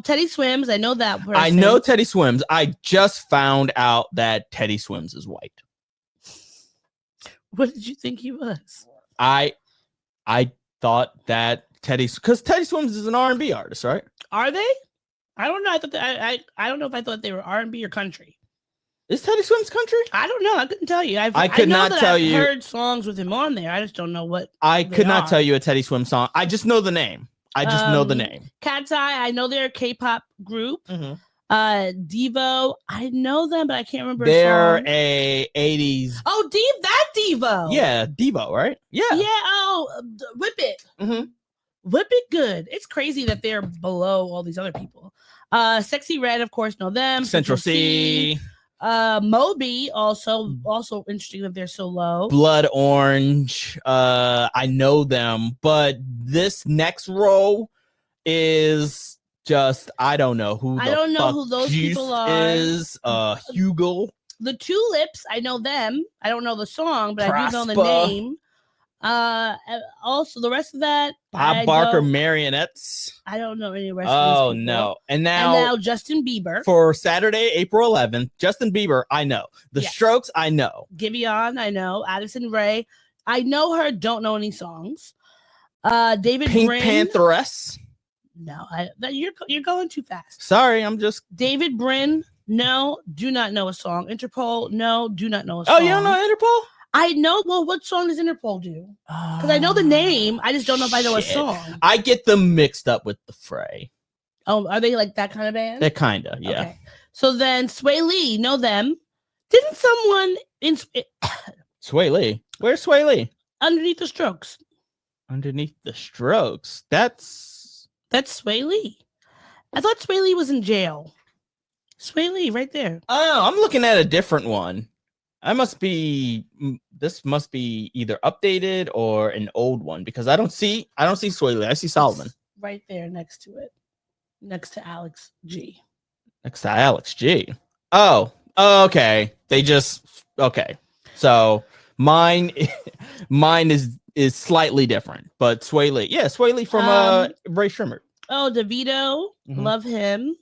Teddy Swims. I know that person. I know Teddy Swims. I just found out that Teddy Swims is white. What did you think he was? I thought that because Teddy Swims is an R&B artist, right? Are they? I don't know. I thought I don't know if I thought they were R&B or country. Is Teddy Swims country? I don't know. I couldn't tell you. I could not tell you. I've heard songs with him on there. I just don't know what. I could not tell you a Teddy Swims song. I just know the name. Cat's Eye. I know they're a K-pop group. Mm-hmm. Devo. I know them, but I can't remember. They're a 80s. Oh, Devo. Yeah, Devo, right? Yeah. Yeah. Oh, Whip It. Mm-hmm. Whip It good. It's crazy that they're below all these other people. Sexy Red, of course, know them. Central C. Moby, also interesting that they're so low. Blood Orange. I know them, but this next row is just I don't know who. I don't know who those people are. Is Hugo. The Tulips, I know them. I don't know the song, but I do know the name. Also the rest of that, Bob Barker Marionettes. I don't know any rest of these people. No. And now Justin Bieber. For Saturday, April 11th, Justin Bieber, I know. The Strokes, I know. Giveon, I know. Addison Rae, I know her, don't know any songs. David Pink Brin. Pantheress. No, you're going too fast. Sorry, I'm just David Brin, no, do not know a song. Interpol, no, do not know a song. Oh, you don't know Interpol? I know. Well, what song does Interpol do? Because I know the name. I just don't know if I know a song. I get them mixed up with the Fray. Oh, are they like that kind of band? They're kind of, yeah. Okay. So then Sway Lee, know them. Didn't someone in Sway Lee? Where's Sway Lee? Underneath the Strokes. Underneath the Strokes. That's Sway Lee. I thought Sway Lee was in jail. Sway Lee, right there. Oh, I'm looking at a different one. This must be either updated or an old one because I don't see Sway Lee. I see Solomon. It's right there next to it. Next to Alex G. Oh, okay. Okay. So mine is slightly different, but Sway Lee. Yeah, Sway Lee from Ray Shrimmer. Oh, DeVito. Love him.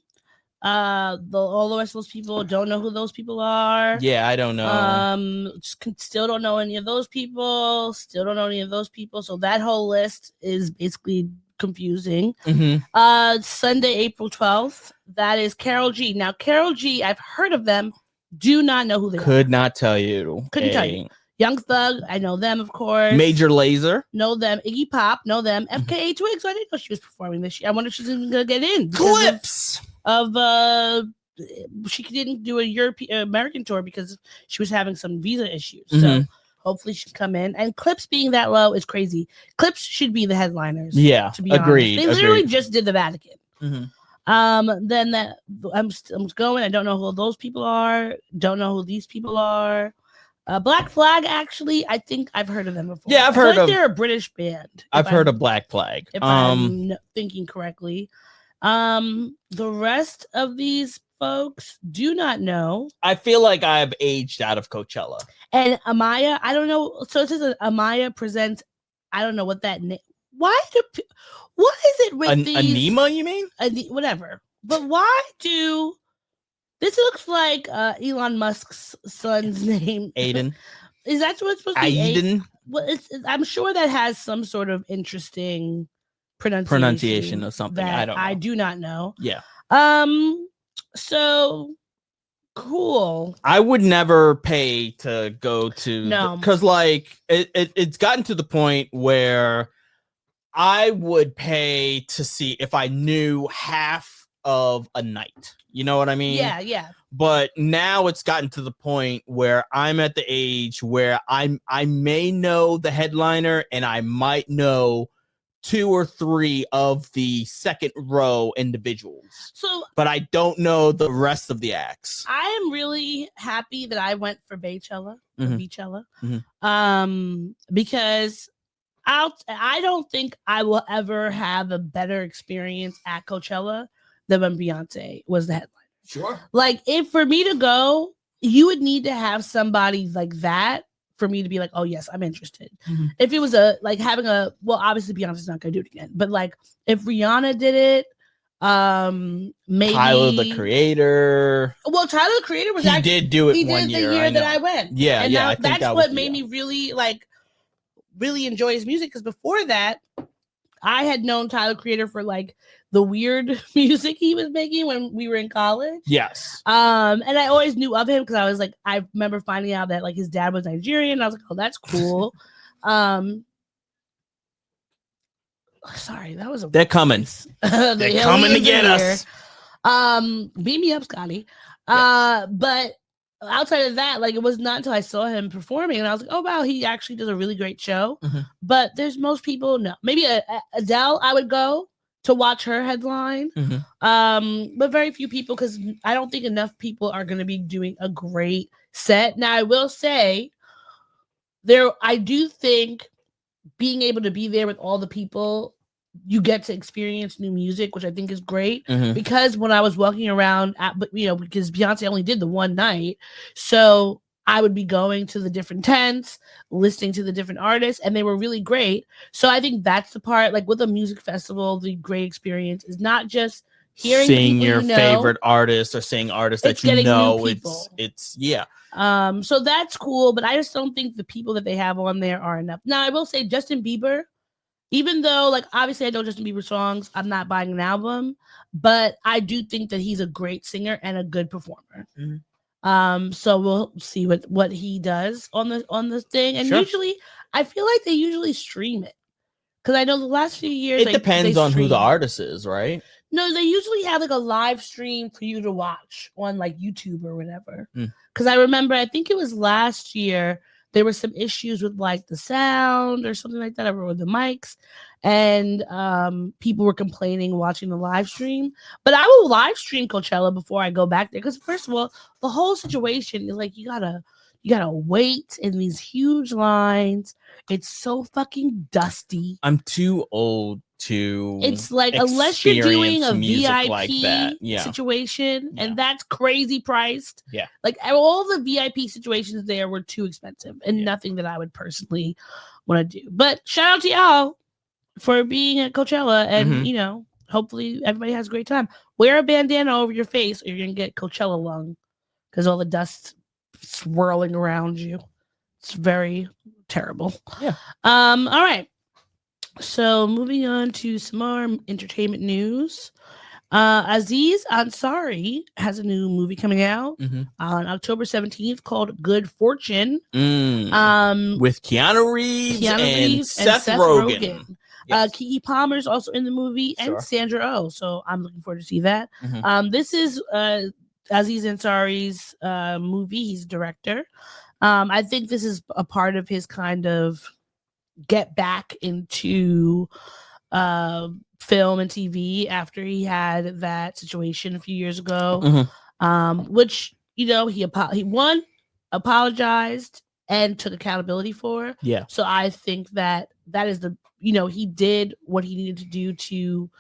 All the rest of those people don't know who those people are. Yeah, I don't know. Still don't know any of those people. So that whole list is basically confusing. Sunday, April 12th. That is Karol G. Now, Karol G, I've heard of them. Do not know who they are. Could not tell you. Couldn't tell you. Young Thug, I know them, of course. Major Lazer, know them. Iggy Pop, know them. FKA Twigs, I didn't know she was performing this year. I wonder if she's even gonna get in. Clips she didn't do a American tour because she was having some visa issues. So hopefully she'll come in. And Clips being that low is crazy. Clips should be the headliners. Yeah, to be agreed. honest. They literally just did the Vatican. Then that I'm going. I don't know who those people are. Don't know who these people are. Black Flag, actually, I think I've heard of them before. Yeah, I've heard of. They're a British band. I've heard of Black Flag. If I'm thinking correctly. The rest of these folks do not know. I feel like I've aged out of Coachella. And Amaya, I don't know. So it says Amaya presents. I don't know what that name. What is it with these? Anima, you mean? Whatever. But why do this looks like Elon Musk's son's name? Aiden. Is that what it's supposed to be? Aiden. Well, I'm sure that has some sort of interesting pronunciation or something. I don't know. I do not know. Yeah. So cool. I would never pay to go to because like it's gotten to the point where I would pay to see if I knew half of a night. You know what I mean? Yeah. But now it's gotten to the point where I'm at the age where I may know the headliner and I might know 2 or 3 of the second row individuals. So, but I don't know the rest of the acts. I am really happy that I went for Baychella, Beachella, because I don't think I will ever have a better experience at Coachella than when Beyonce was the headliner. Sure. Like, if for me to go, you would need to have somebody like that for me to be like, oh yes, I'm interested. If it was having well, obviously Beyonce's not gonna do it again, but like if Rihanna did it, maybe Tyler the Creator. Well, Tyler the Creator was did do it. He one did year, the year that I went. Yeah, and yeah. that's what made me really enjoy his music, because before that, I had known Tyler Creator for like the weird music he was making when we were in college. Yes. And I always knew of him because I was like, I remember finding out that like his dad was Nigerian. And I was like, oh, that's cool. Sorry, that was They're coming. They're coming to get us. Beat me up, Scotty. But outside of that, like, it was not until I saw him performing and I was like, oh wow, he actually does a really great show. But there's most people, no, maybe Adele, I would go to watch her headline. But very few people, because I don't think enough people are going to be doing a great set. Now, I will say I do think being able to be there with all the people, you get to experience new music, which I think is great. Because when I was walking around because Beyonce only did the one night, so I would be going to the different tents, listening to the different artists, and they were really great. So I think that's the part, like with a music festival, the great experience is not just seeing your favorite artist or seeing artists that you know. It's so that's cool, but I just don't think the people that they have on there are enough. Now, I will say Justin Bieber, even though, like, obviously I know Justin Bieber songs, I'm not buying an album, but I do think that he's a great singer and a good performer. So we'll see what he does on the thing. And usually, I feel like they usually stream it, because I know the last few years it depends on who the artist is, right? No, they usually have like a live stream for you to watch on like YouTube or whatever. Because I remember, I think it was last year, there were some issues with like the sound or something like that, or with the mics, and people were complaining watching the live stream. But I will live stream Coachella before I go back there, because first of all, the whole situation is like you gotta wait in these huge lines. It's so fucking dusty. I'm too old to. It's like, unless you're doing a VIP like that. situation, and that's crazy priced. Like all the VIP situations there were too expensive, and nothing that I would personally want to do. But shout out to y'all for being at Coachella, and hopefully everybody has a great time. Wear a bandana over your face, or you're gonna get Coachella lung, because all the dust swirling around you. It's very terrible. All right. So moving on to some more entertainment news. Aziz Ansari has a new movie coming out on October 17th called Good Fortune. With Keanu Reeves and Seth Rogen. Yes. Keke Palmer's also in the movie, and Sandra Oh. So I'm looking forward to see that. This is Aziz Ansari's movie. He's a director. I think this is a part of his kind of get back into film and TV after he had that situation a few years ago. Which, you know, he apologized and took accountability for. Yeah. So I think that is he did what he needed to do to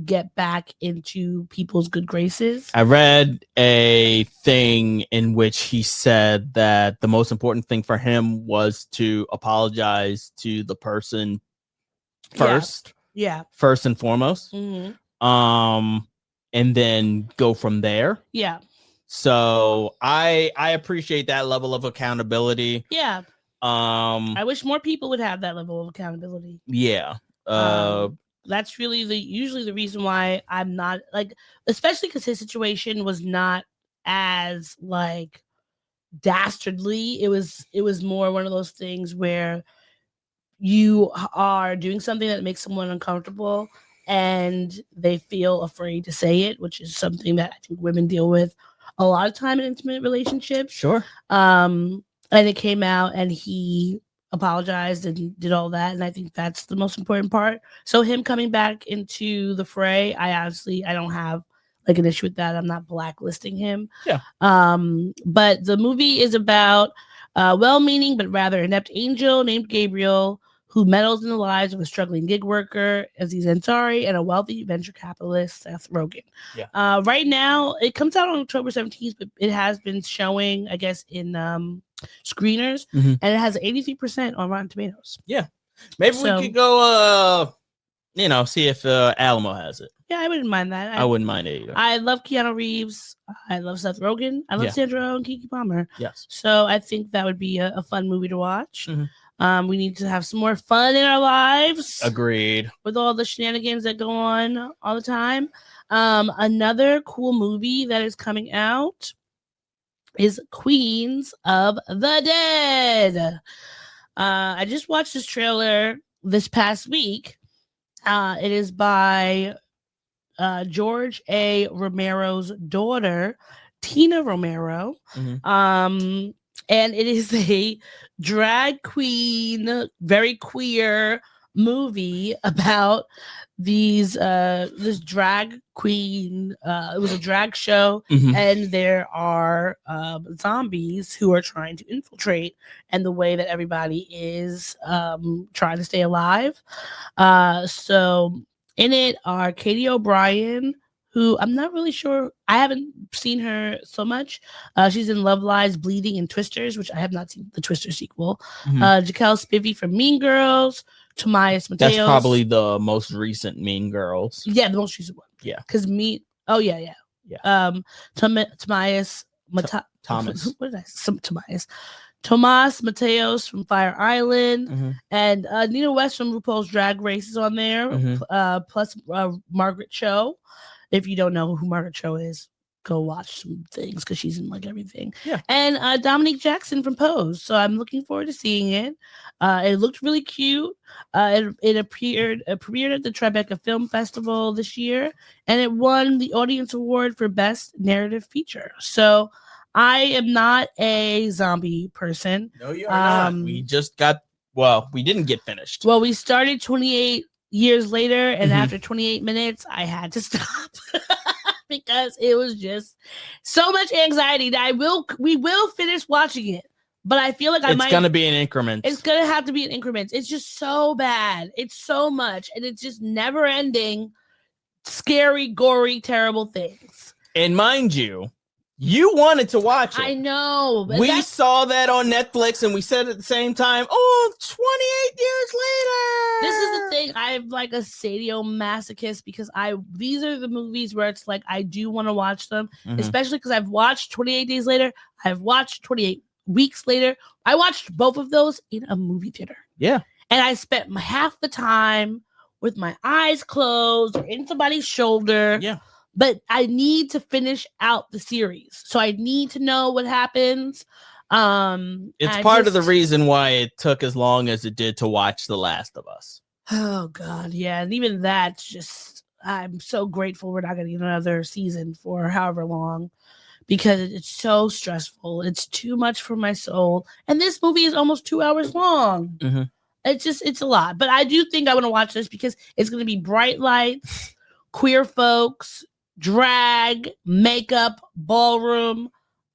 get back into people's good graces. I read a thing in which he said that the most important thing for him was to apologize to the person first. Yeah. First and foremost. And then go from there. Yeah. So I appreciate that level of accountability. Yeah. I wish more people would have that level of accountability. Yeah. That's really usually the reason why I'm not like, especially because his situation was not as like dastardly. It was more one of those things where you are doing something that makes someone uncomfortable and they feel afraid to say it, which is something that I think women deal with a lot of time in intimate relationships. Sure. And it came out and he apologized and did all that. And I think that's the most important part. So him coming back into the fray, I don't have like an issue with that. I'm not blacklisting him. Yeah. But the movie is about a well-meaning but rather inept angel named Gabriel who meddles in the lives of a struggling gig worker, Aziz Ansari, and a wealthy venture capitalist, Seth Rogen. Yeah. Right now, it comes out on October 17th, but it has been showing, I guess, in screeners, and it has 83% on Rotten Tomatoes. Yeah. Maybe we could go, see if Alamo has it. Yeah, I wouldn't mind that. I wouldn't mind it either. I love Keanu Reeves. I love Seth Rogen. I love Sandra Oh and Keke Palmer. Yes. So I think that would be a fun movie to watch. We need to have some more fun in our lives. Agreed. With all the shenanigans that go on all the time. Another cool movie that is coming out is Queens of the Dead. I just watched this trailer this past week. It is by George A. Romero's daughter, Tina Romero. And it is a drag queen, very queer movie about this drag queen. It was a drag show, and there are zombies who are trying to infiltrate, and the way that everybody is trying to stay alive. So in it are Katie O'Brien, who I'm not really sure. I haven't seen her so much. She's in Love Lies, Bleeding, and Twisters, which I have not seen the Twister sequel. Jaquel Spivey from Mean Girls. Tobias Mateos. That's probably the most recent Mean Girls. Yeah, the most recent one. Yeah. Because Tobias. Thomas. What did I say? Tobias. Tomas Mateos from Fire Island, and Nina West from RuPaul's Drag Race is on there, plus Margaret Cho. If you don't know who Margaret Cho is, go watch some things because she's in like everything. Yeah. And Dominique Jackson from Pose. So I'm looking forward to seeing it. It looked really cute. It premiered at the Tribeca Film Festival this year, and it won the Audience Award for Best Narrative Feature. So I am not a zombie person. No, you are not. We didn't get finished. Well, we started 28 years later, and after 28 minutes, I had to stop because it was just so much anxiety that we will finish watching it. But I feel like it's going to be in increments. It's going to have to be in increments. It's just so bad. It's so much. And it's just never ending, scary, gory, terrible things. And mind you, you wanted to watch it. I know. We saw that on Netflix and we said at the same time, 28 years later. This is the thing. I'm like a sadomasochist because these are the movies where it's like I do want to watch them, especially because I've watched 28 Days Later. I've watched 28 Weeks Later. I watched both of those in a movie theater. Yeah. And I spent half the time with my eyes closed or in somebody's shoulder. Yeah. But I need to finish out the series. So I need to know what happens. It's part of the reason why it took as long as it did to watch The Last of Us. Oh, God. Yeah. And even that's just, I'm so grateful we're not going to get another season for however long because it's so stressful. It's too much for my soul. And this movie is almost 2 hours long. It's a lot. But I do think I want to watch this because it's going to be bright lights, queer folks, drag, makeup, ballroom.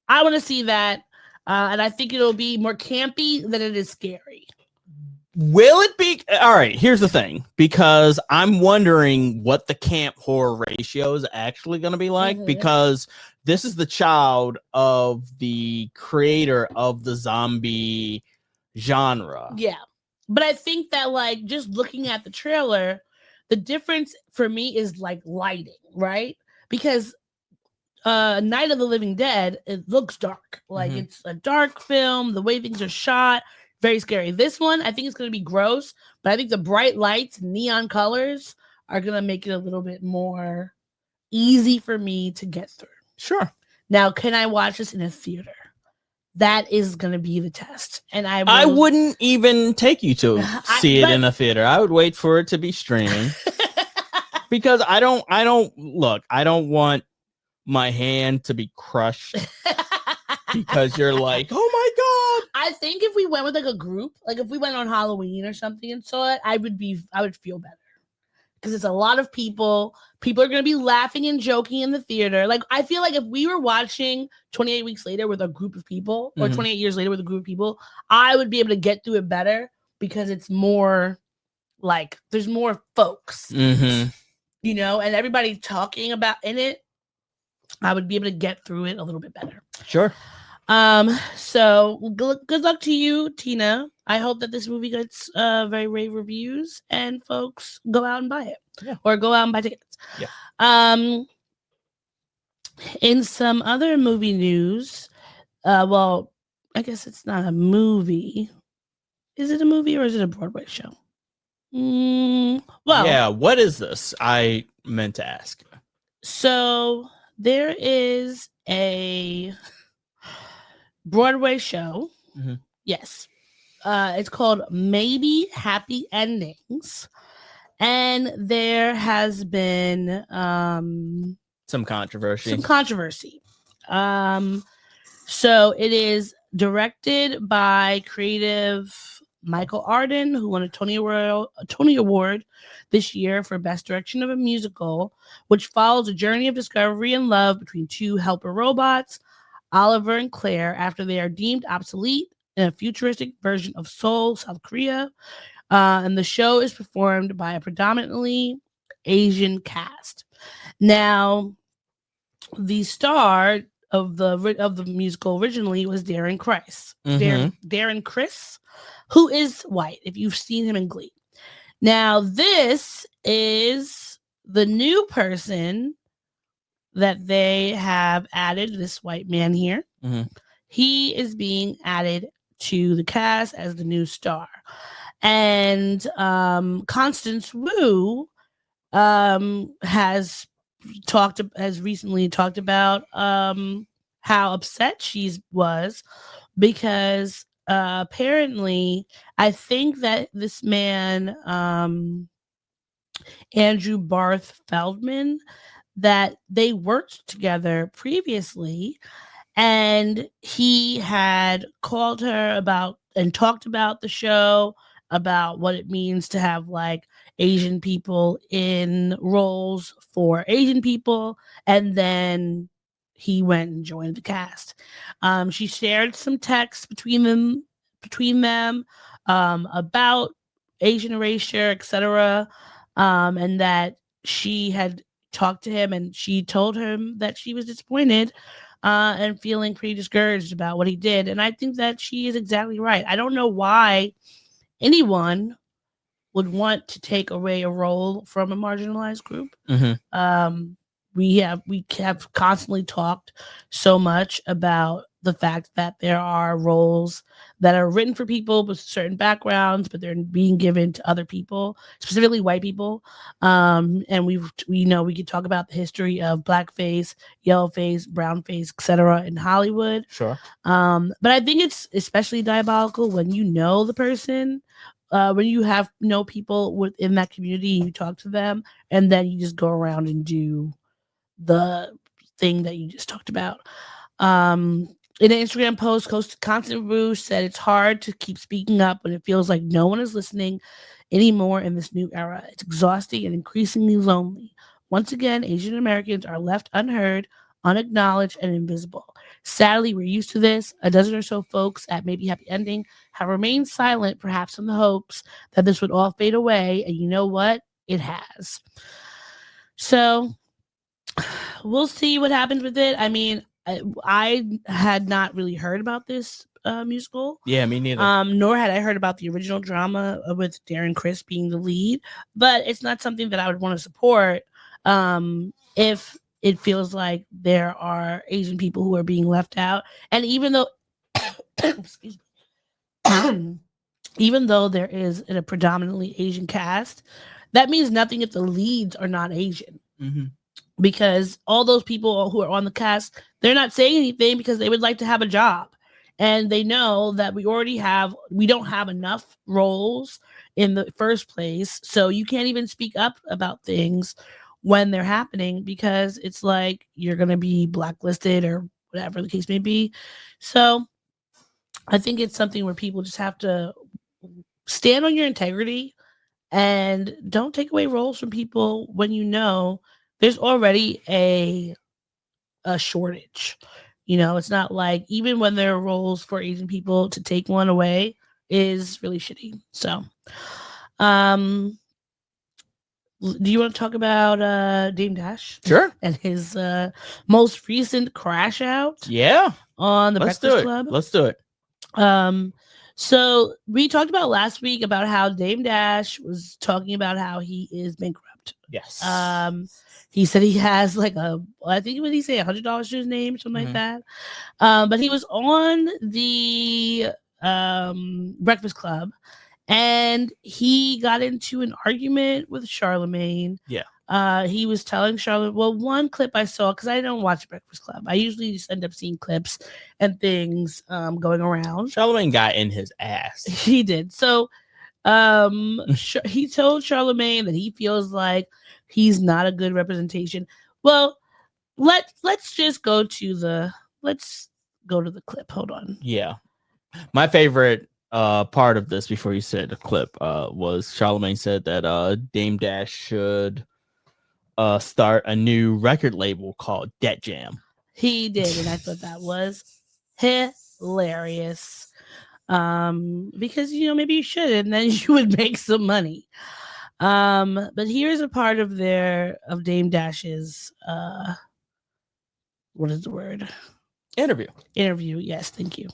I want to see that. And I think it'll be more campy than it is scary. Will it be? All right, here's the thing. Because I'm wondering what the camp horror ratio is actually going to be like. Because this is the child of the creator of the zombie genre. Yeah. But I think that, like, just looking at the trailer, the difference for me is, like, lighting, right? Because Night of the Living Dead, it looks dark. Like, it's a dark film. The way things are shot, very scary. This one, I think it's going to be gross, but I think the bright lights, neon colors are going to make it a little bit more easy for me to get through. Sure. Now, can I watch this in a theater? That is going to be the test. And I wouldn't even take you to see it in a theater. I would wait for it to be streaming. Because I don't want my hand to be crushed because you're like, oh my God. I think if we went with like a group, like if we went on Halloween or something and saw it, I would feel better. Because it's a lot of people. People are going to be laughing and joking in the theater. Like, I feel like if we were watching 28 Weeks Later with a group of people, or 28 Years Later with a group of people, I would be able to get through it better because it's more like there's more folks, you know, and everybody talking about in it. I would be able to get through it a little bit better. Sure. So good luck to you, Tina. I hope that this movie gets very rave reviews and folks go out and buy it. Yeah. Or go out and buy tickets. Yeah. In some other movie news, well, I guess it's not a movie. Is it a movie or is it a Broadway show? Well, yeah, what is this? I meant to ask. So there is a Broadway show. Yes. It's called Maybe Happy Endings. And there has been some controversy. So it is directed by creative Michael Arden, who won a Tony Award this year for Best Direction of a Musical, which follows a journey of discovery and love between two helper robots, Oliver and Claire, after they are deemed obsolete in a futuristic version of Seoul, South Korea. And the show is performed by a predominantly Asian cast. Now, the star of the musical originally was Darren Criss. Darren Criss, who is white, if you've seen him in Glee. Now, this is the new person that they have added, this white man here. He is being added to the cast as the new star. And Constance Wu has recently talked about how upset she was because apparently I think that this man Andrew Barth Feldman, that they worked together previously, and he had called her about and talked about the show, about what it means to have like Asian people in roles for Asian people, and then he went and joined the cast. She shared some texts between them about Asian erasure, etc., and that she had talked to him and she told him that she was disappointed and feeling pretty discouraged about what he did. And I think that she is exactly right. I don't know why anyone would want to take away a role from a marginalized group. We have constantly talked so much about the fact that there are roles that are written for people with certain backgrounds, but they're being given to other people, specifically white people. And we could talk about the history of blackface, yellowface, brownface, etc. in Hollywood. Sure. But I think it's especially diabolical when you know the person, when you know people within that community, and you talk to them, and then you just go around and do the thing that you just talked about. In an Instagram post, Constant Rouge said it's hard to keep speaking up when it feels like no one is listening anymore in this new era. It's exhausting and increasingly lonely. Once again, Asian Americans are left unheard, unacknowledged, and invisible. Sadly, we're used to this. A dozen or so folks at Maybe Happy Ending have remained silent, perhaps in the hopes that this would all fade away. And you know what? It has. So we'll see what happens with it. I mean, I had not really heard about this musical. Yeah, me neither. Nor had I heard about the original drama with Darren Criss being the lead. But it's not something that I would want to support if it feels like there are Asian people who are being left out. And even though, excuse me, even though there is a predominantly Asian cast, that means nothing if the leads are not Asian. Mm-hmm. Because all those people who are on the cast, they're not saying anything because they would like to have a job. And they know that we don't have enough roles in the first place. So you can't even speak up about things when they're happening because it's like you're going to be blacklisted or whatever the case may be. So I think it's something where people just have to stand on your integrity and don't take away roles from people when you know there's already a shortage. You know, it's not like even when there are roles for Asian people, to take one away is really shitty. So, do you want to talk about Dame Dash? Sure. And his most recent crash out? Yeah. On the Breakfast Club? Let's do it. So we talked about last week about how Dame Dash was talking about how he is bankrupt. Yes. He said he has like I think what did he say, $100 to his name, something like that. But he was on the Breakfast Club and he got into an argument with Charlemagne. Yeah. He was telling Charlemagne, well, one clip I saw, because I don't watch Breakfast Club. I usually just end up seeing clips and things going around. Charlemagne got in his ass. He did. So he told Charlemagne that he feels like he's not a good representation. Well, let's just go to the clip. Hold on. Yeah. My favorite part of this before you said the clip was Charlemagne said that Dame Dash should start a new record label called Debt Jam. He did, and I thought that was hilarious. Because maybe you should, and then you would make some money. But here's a part of Dame Dash's what is the word? Interview, yes, thank you.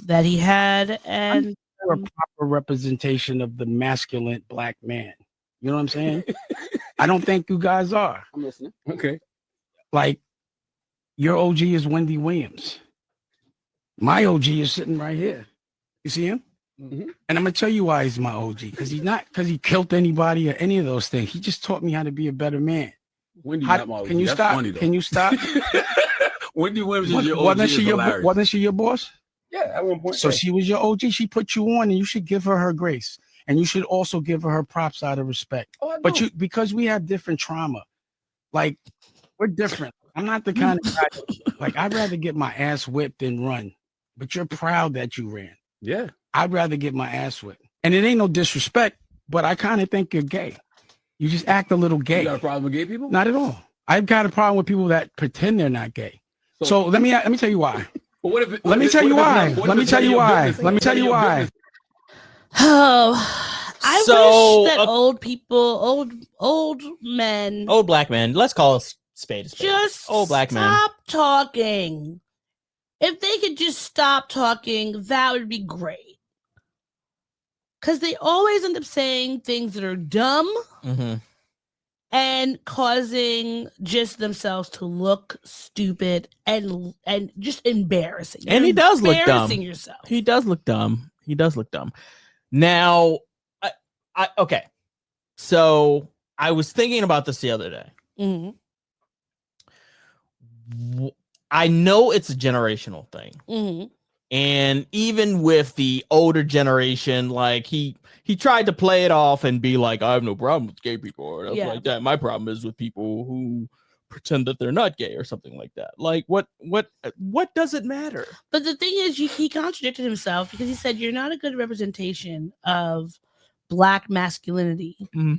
That he had, and a proper representation of the masculine black man. You know what I'm saying? I don't think you guys are. I'm listening. Okay. Like, your OG is Wendy Williams. My OG is sitting right here. You see him? Mm-hmm. And I'm gonna tell you why he's my OG. Because he killed anybody or any of those things. He just taught me how to be a better man. Wendy, not my OG. Can you That's stop? funny, though. Can you stop? Wendy Williams is your OG. Wasn't she your boss? Yeah, at one point. So she was your OG. She put you on, and you should give her grace. And you should also give her props out of respect. Oh, but because we have different trauma, like we're different. I'm not the kind of guy like I'd rather get my ass whipped than run. But you're proud that you ran. Yeah. I'd rather get my ass whipped. And it ain't no disrespect, but I kind of think you're gay. You just act a little gay. You got a problem with gay people? Not at all. I've got a problem with people that pretend they're not gay. So let me tell you why. But what if let me tell you why. Let me tell you why. Let me tell you why. Oh, I wish that old men, old black men, let's call a spade a spade. Just old black men. Stop talking. If they could just stop talking, that would be great. Because they always end up saying things that are dumb and causing just themselves to look stupid and just embarrassing. And he does look dumb. Embarrassing yourself. He does look dumb. He does look dumb. Now, okay. So I was thinking about this the other day. Mm-hmm. I know it's a generational thing. Mm-hmm. And even with the older generation, like he tried to play it off and be like, I have no problem with gay people or stuff like that. My problem is with people who pretend that they're not gay or something like that. Like what does it matter? But the thing is, he contradicted himself because he said you're not a good representation of Black masculinity. Mm-hmm.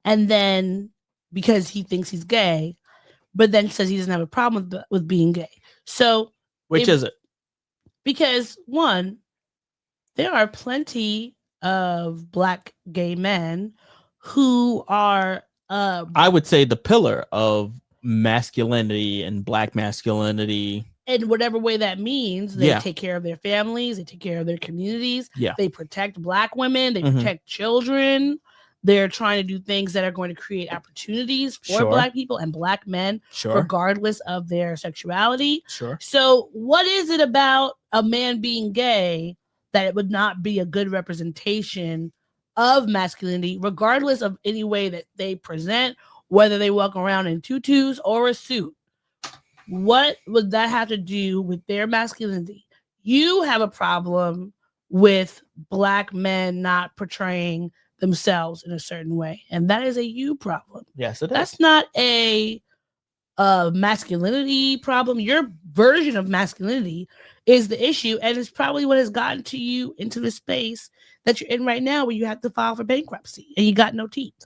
And then because he thinks he's gay, but then says he doesn't have a problem with being gay. So which is it? Because one, there are plenty of Black gay men who are I would say the pillar of masculinity and Black masculinity. In whatever way that means, they take care of their families, they take care of their communities, they protect Black women, they protect children. They're trying to do things that are going to create opportunities for Black people and Black men, regardless of their sexuality. So what is it about a man being gay that it would not be a good representation of masculinity, regardless of any way that they present, whether they walk around in tutus or a suit? What would that have to do with their masculinity? You have a problem with Black men not portraying themselves in a certain way, and that is a you problem. Yes, it is. That's not a masculinity problem. Your version of masculinity is the issue, and it's probably what has gotten to you into the space that you're in right now, where you have to file for bankruptcy and you got no teeth.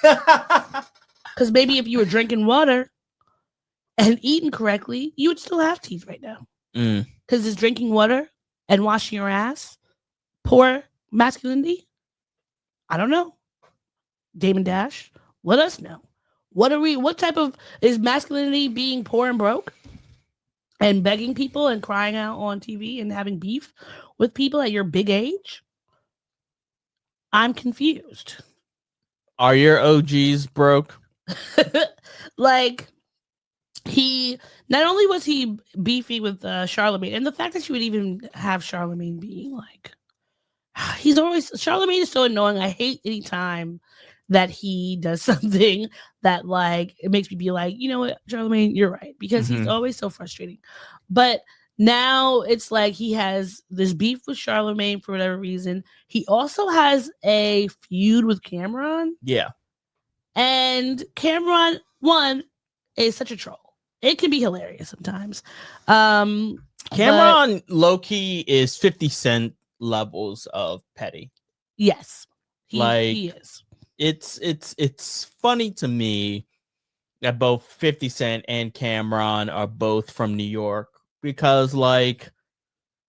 Because maybe if you were drinking water and eating correctly, you would still have teeth right now. Because is drinking water and washing your ass poor masculinity? I don't know. Damon Dash, let us know. What type of is masculinity being poor and broke and begging people and crying out on TV and having beef with people at your big age? I'm confused. Are your OGs broke? Like, he not only was he beefy with Charlemagne, and the fact that you would even have Charlemagne being like, Charlemagne is so annoying. I hate any time that he does something that like it makes me be like, you know what, Charlemagne, you're right, because he's always so frustrating. But now it's like he has this beef with Charlemagne for whatever reason. He also has a feud with Cameron. Yeah. And Cameron, one, is such a troll. It can be hilarious sometimes. Cameron low-key is 50 Cent levels of petty. Yes. He is. It's funny to me that both 50 Cent and Cameron are both from New York, because like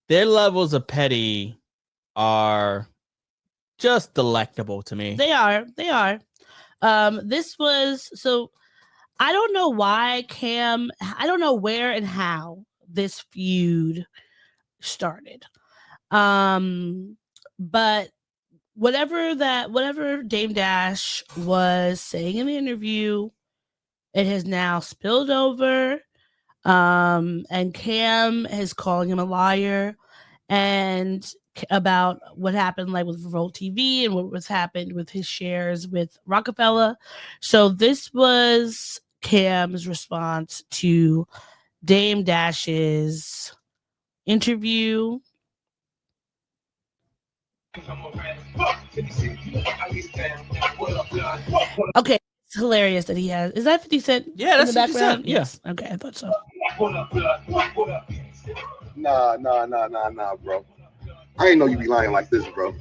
their levels of petty are just delectable to me. They are. This was so I don't know why I don't know where and how this feud started. But whatever Dame Dash was saying in the interview, it has now spilled over. And Cam is calling him a liar and about what happened like with Revolt TV and what was happened with his shares with Rockefeller. So this was Cam's response to Dame Dash's interview. Okay, it's hilarious that he has. Is that 50 Cent? Yeah, that's in the 50 background? Cent. Yes. Yeah. Okay, I thought so. Nah, bro. I ain't know you be lying like this, bro.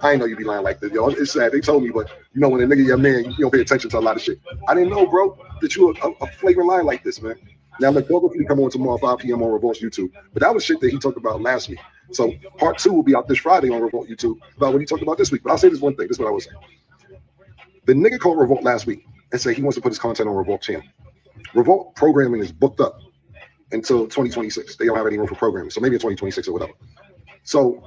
I ain't know you be lying like this, yo. It's sad. They told me, but you know when a nigga your man, you don't pay attention to a lot of shit. I didn't know, bro, that you were a flagrant lying like this, man. Now look, don't hopefully come on tomorrow 5 p.m. on Revolt's YouTube. But that was shit that he talked about last week. So part 2 will be out this Friday on Revolt YouTube about what he talked about this week. But I'll say this one thing. This is what I was saying. The nigga called Revolt last week and said he wants to put his content on Revolt channel. Revolt programming is booked up until 2026. They don't have any room for programming. So maybe in 2026 or whatever. So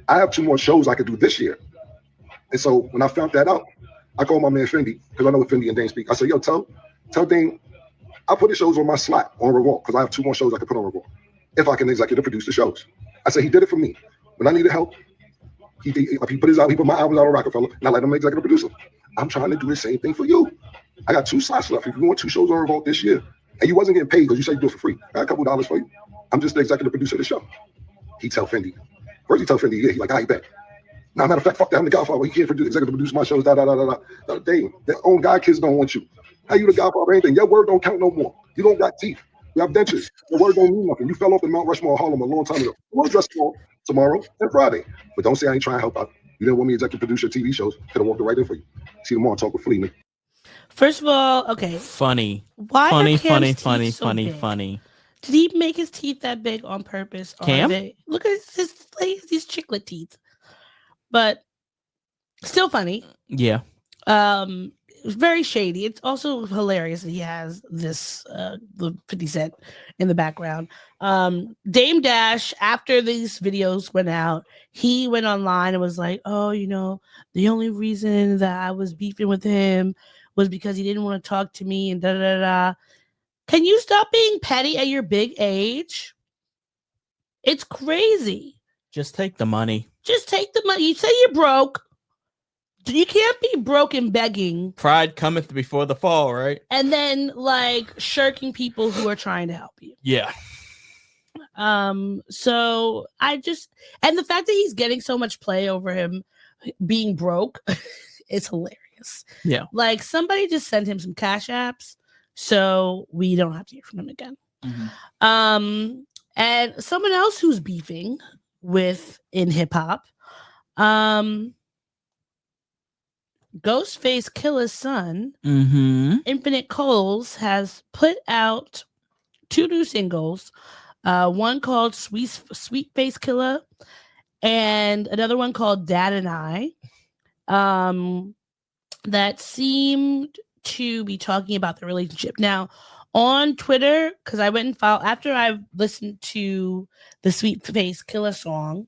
I have 2 more shows I could do this year. And so when I found that out, I called my man Fendi, because I know what Fendi and Dane speak. I said, yo, tell Dane, I'll put the shows on my slot on Revolt, because I have 2 more shows I can put on Revolt, if I can executive produce the shows. I said, he did it for me. When I needed help, he put my albums out on Rockefeller, and I let him executive produce them. I'm trying to do the same thing for you. I got 2 slots left. If you want 2 shows on Revolt this year, and you wasn't getting paid because you said you do it for free, I got a couple dollars for you. I'm just the executive producer of the show. He tell Fendi. First he tell Fendi, yeah, he like, I bet. Now, matter of fact, fuck that, I'm the Godfather. He can't executive produce my shows, Dang, their own guy kids don't want you. How you the godfather of anything? Your word don't count no more. You don't got teeth. You have dentures. Your word don't mean nothing. You fell off in Mount Rushmore, Harlem a long time ago. We'll dress small tomorrow and Friday. But don't say I ain't trying to help out. You didn't want me to executive produce your TV shows. Could have walked right in for you. See you tomorrow. Talk with Flea, nigga. First of all, okay. Funny. Why funny, are Cam's funny, teeth funny, so funny, big? funny. Did he make his teeth that big on purpose? Or Cam? Look at these chiclet teeth. But still funny. Yeah. It's very shady. It's also hilarious that he has this the 50 Cent in the background. Dame Dash, after these videos went out, he went online and was like, oh, you know, the only reason that I was beefing with him was because he didn't want to talk to me and da da da. Can you stop being petty at your big age? It's crazy. Just take the money. Just take the money. You say you're broke. You can't be broke and begging. Pride cometh before the fall, right? And then like shirking people who are trying to help you. Yeah. So I just, and the fact that he's getting so much play over him being broke is hilarious. Yeah. Like somebody just sent him some cash apps so we don't have to hear from him again. Mm-hmm. And someone else who's beefing with in hip hop, Ghostface Killer's son, Infinite Coles, has put out 2 new singles. One called Sweet Face Killer and another one called Dad and I, that seemed to be talking about the relationship. Now, on Twitter, because I went and followed after I listened to the Sweet Face Killer song,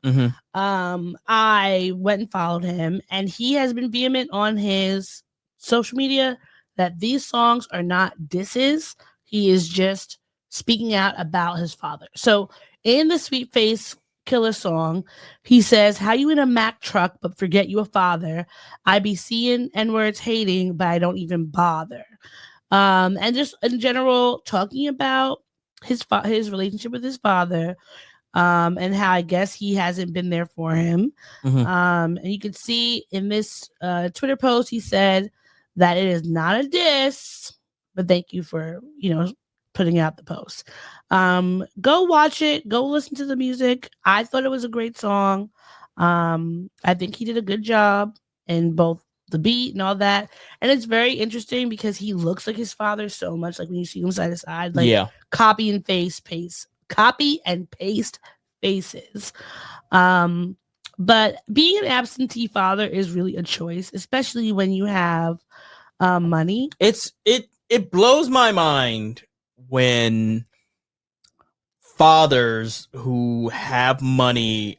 I went and followed him, and he has been vehement on his social media that these songs are not disses. He is just speaking out about his father. So in the Sweet Face Killer song, he says, how you in a Mack truck but forget you a father? I be seeing N-words hating, but I don't even bother. And just in general, talking about his relationship with his father, and how I guess he hasn't been there for him. And you can see in this Twitter post, he said that it is not a diss, but thank you for, putting out the post. Go watch it. Go listen to the music. I thought it was a great song. I think he did a good job in both the beat and all that. And it's very interesting because he looks like his father so much. Like when you see him side to side, like copy and paste faces. But being an absentee father is really a choice, especially when you have money. It blows my mind when fathers who have money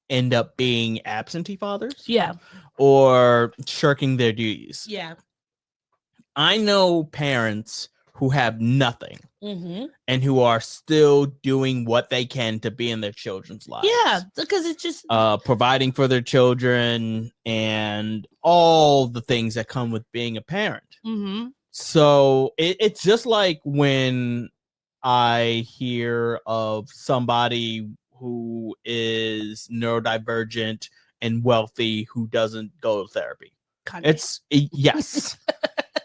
end up being absentee fathers. Yeah. Or shirking their duties. Yeah. I know parents who have nothing and who are still doing what they can to be in their children's lives. Yeah, because it's just providing for their children and all the things that come with being a parent. So it's just like when I hear of somebody who is neurodivergent and wealthy who doesn't go to therapy. Yes.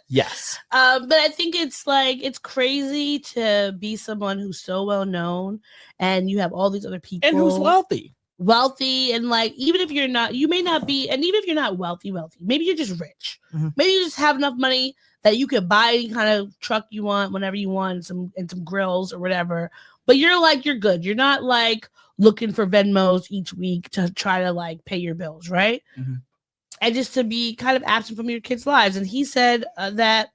Yes. But I think it's crazy to be someone who's so well known and you have all these other people and who's wealthy and like, even if you're not, you may not be, and even if you're not wealthy, maybe you're just rich. Maybe you just have enough money that you could buy any kind of truck you want whenever you want, and some grills or whatever. But you're good. You're not like looking for Venmos each week to try to like pay your bills, right? And just to be kind of absent from your kids' lives. And he said that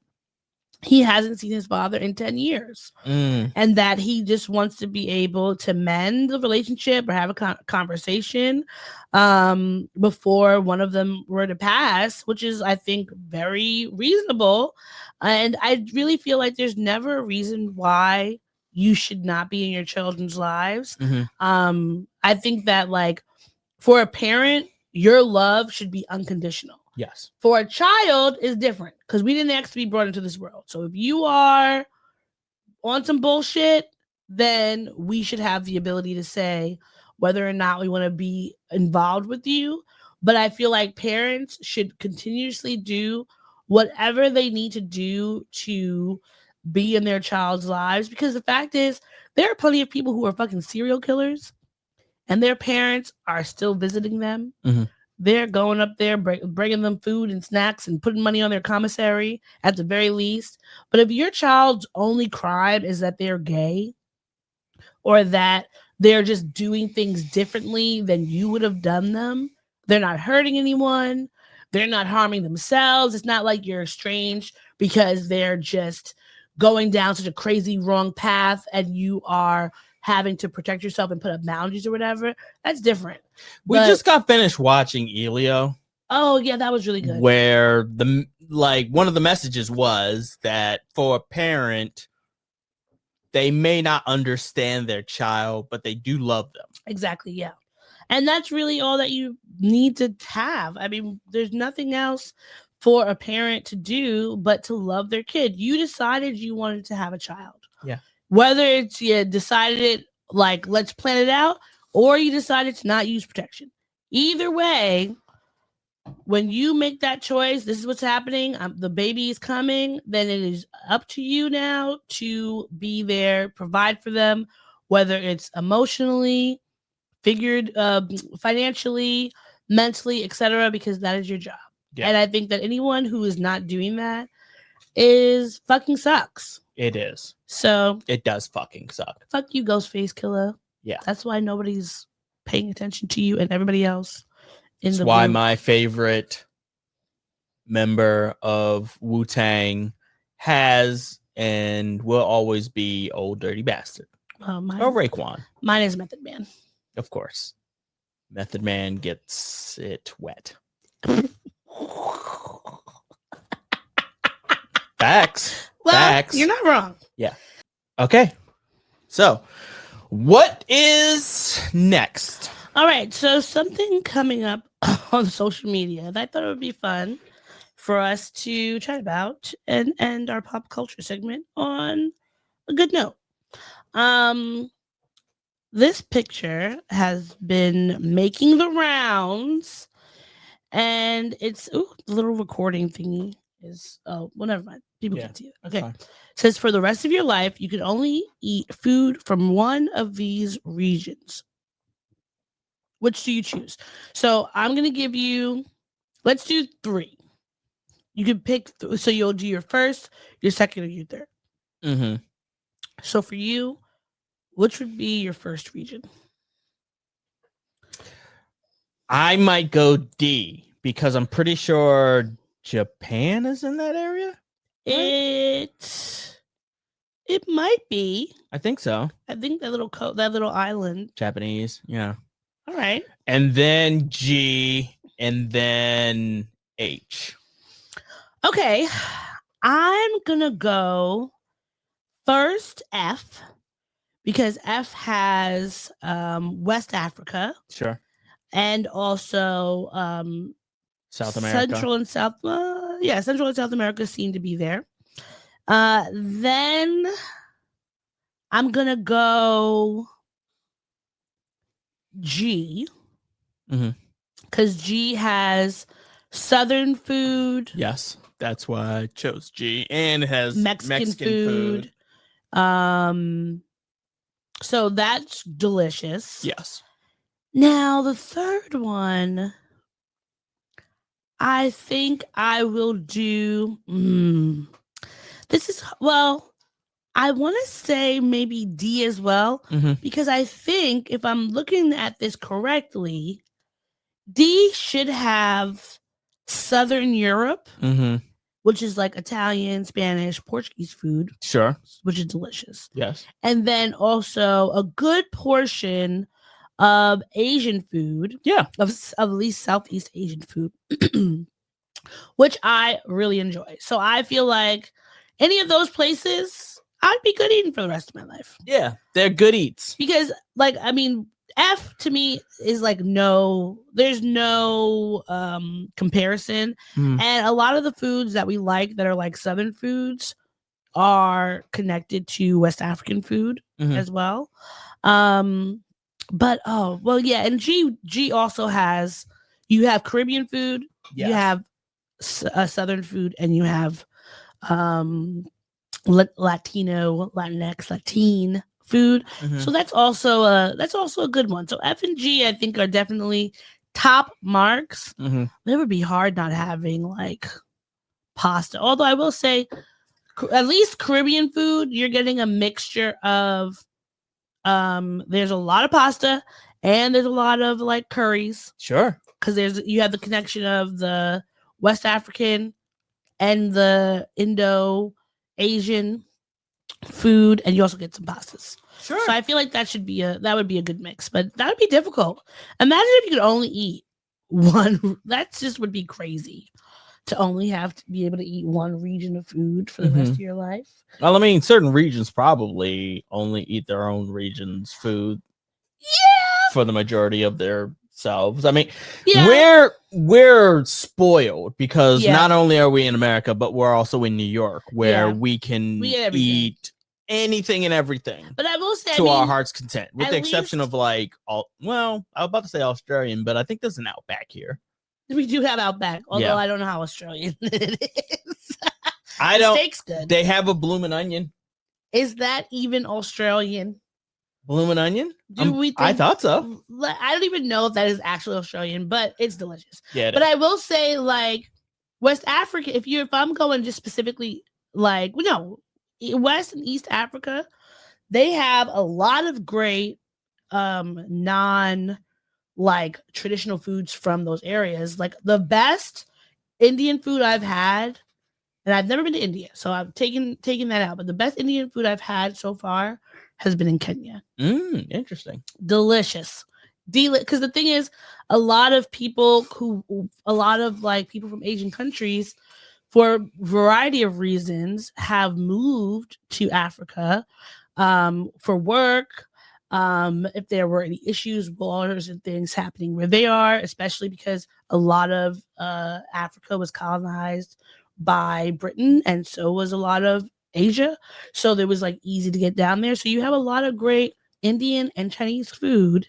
he hasn't seen his father in 10 years and that he just wants to be able to mend the relationship or have a conversation before one of them were to pass, which is, I think, very reasonable. And I really feel like there's never a reason why you should not be in your children's lives. I think that, like, for a parent, your love should be unconditional. Yes. For a child is different because we didn't ask to be brought into this world. So if you are on some bullshit, then we should have the ability to say whether or not we want to be involved with you. But I feel like parents should continuously do whatever they need to do to be in their child's lives. Because the fact is, there are plenty of people who are fucking serial killers and their parents are still visiting them. Mm-hmm. They're going up there, bringing them food and snacks and putting money on their commissary at the very least. But if your child's only crime is that they're gay or that they're just doing things differently than you would have done them, they're not hurting anyone, they're not harming themselves. It's not like you're estranged because they're just going down such a crazy wrong path and you are having to protect yourself and put up boundaries or whatever. That's different. We just got finished watching Elio. Oh yeah, that was really good. Where one of the messages was that for a parent, they may not understand their child, but they do love them. Exactly, yeah. And that's really all that you need to have. I mean, there's nothing else for a parent to do but to love their kid. You decided you wanted to have a child. Yeah. Whether it's you decided it like let's plan it out, or you decided to not use protection. Either way, when you make that choice, this is what's happening. The baby is coming. Then it is up to you now to be there, provide for them, whether it's emotionally, financially, mentally, etc. Because that is your job. Yeah. And I think that anyone who is not doing that is fucking sucks. It is. So it does fucking suck. Fuck you, Ghostface Killer. Yeah. That's why nobody's paying attention to you and everybody else. That's why my favorite member of Wu-Tang has and will always be Old Dirty Bastard. Or Raekwon. Mine is Method Man. Of course. Method Man gets it wet. Facts. Well, Facts. You're not wrong. Yeah. Okay. So, what is next? All right. So, something coming up on social media that I thought it would be fun for us to chat about and end our pop culture segment on a good note. This picture has been making the rounds, and it's the little recording thingy is well, never mind. People can see it. Okay. It says for the rest of your life, you can only eat food from one of these regions. Which do you choose? So I'm gonna give you. Let's do 3. You can pick. So you'll do your first, your second, or your third. Mm-hmm. So for you, which would be your first region? I might go D because I'm pretty sure Japan is in that area. Right? It might be. I think so. I think that little island. Japanese, yeah. All right. And then G, and then H. Okay. I'm gonna go first F because F has West Africa. Sure. And also South America. Central and South America seem to be there. Then I'm gonna go G. Because G has Southern food. Yes, that's why I chose G. And it has Mexican food. So that's delicious. Yes. Now, the third one, I think I will do. This is, well, I want to say maybe D as well, because I think if I'm looking at this correctly, D should have Southern Europe, which is like Italian, Spanish, Portuguese food. Sure. Which is delicious. Yes. And then also a good portion of Asian food. Yeah. Of at least Southeast Asian food, which I really enjoy. So I feel like any of those places, I'd be good eating for the rest of my life. Yeah, they're good eats. Because, like, I mean, F to me is like there's no comparison. And a lot of the foods that we like that are like Southern foods are connected to West African food as well. But and G also has, you have Caribbean food, you have Southern food, and you have Latino, Latinx, Latin food. So that's also a good one. So F and G, I think, are definitely top marks. It would be hard not having like pasta. Although I will say, at least Caribbean food, you're getting a mixture of there's a lot of pasta and there's a lot of like curries. Sure. Because you have the connection of the West African and the Indo-Asian food, and you also get some pastas. Sure. So I feel like that would be a good mix, but that would be difficult. Imagine if you could only eat one. That just would be crazy to only have to be able to eat one region of food for the rest of your life. Well, I mean, certain regions probably only eat their own region's food. Yeah. For the majority of their selves. I mean, we're spoiled because not only are we in America, but we're also in New York, where we can eat anything and everything. But I will say, our heart's content, with the exception of like, I was about to say Australian, but I think there's an Outback here. We do have Outback, although I don't know how Australian it is. I don't. Steak's good. They have a bloomin' onion. Is that even Australian? Bloomin' onion? I thought so. I don't even know if that is actually Australian, but it's delicious. Yeah, but I will say, like, West Africa, if I'm going just specifically, like, West and East Africa, they have a lot of great non like traditional foods from those areas. Like the best Indian food I've had, and I've never been to India, so I'm taking that out, but the best Indian food I've had so far has been in Kenya. Interesting. Delicious. Because the thing is, a lot of people from Asian countries, for a variety of reasons, have moved to Africa for work. If there were any issues, wars and things happening where they are, especially because a lot of Africa was colonized by Britain, and so was a lot of Asia. So there was like easy to get down there. So you have a lot of great Indian and Chinese food,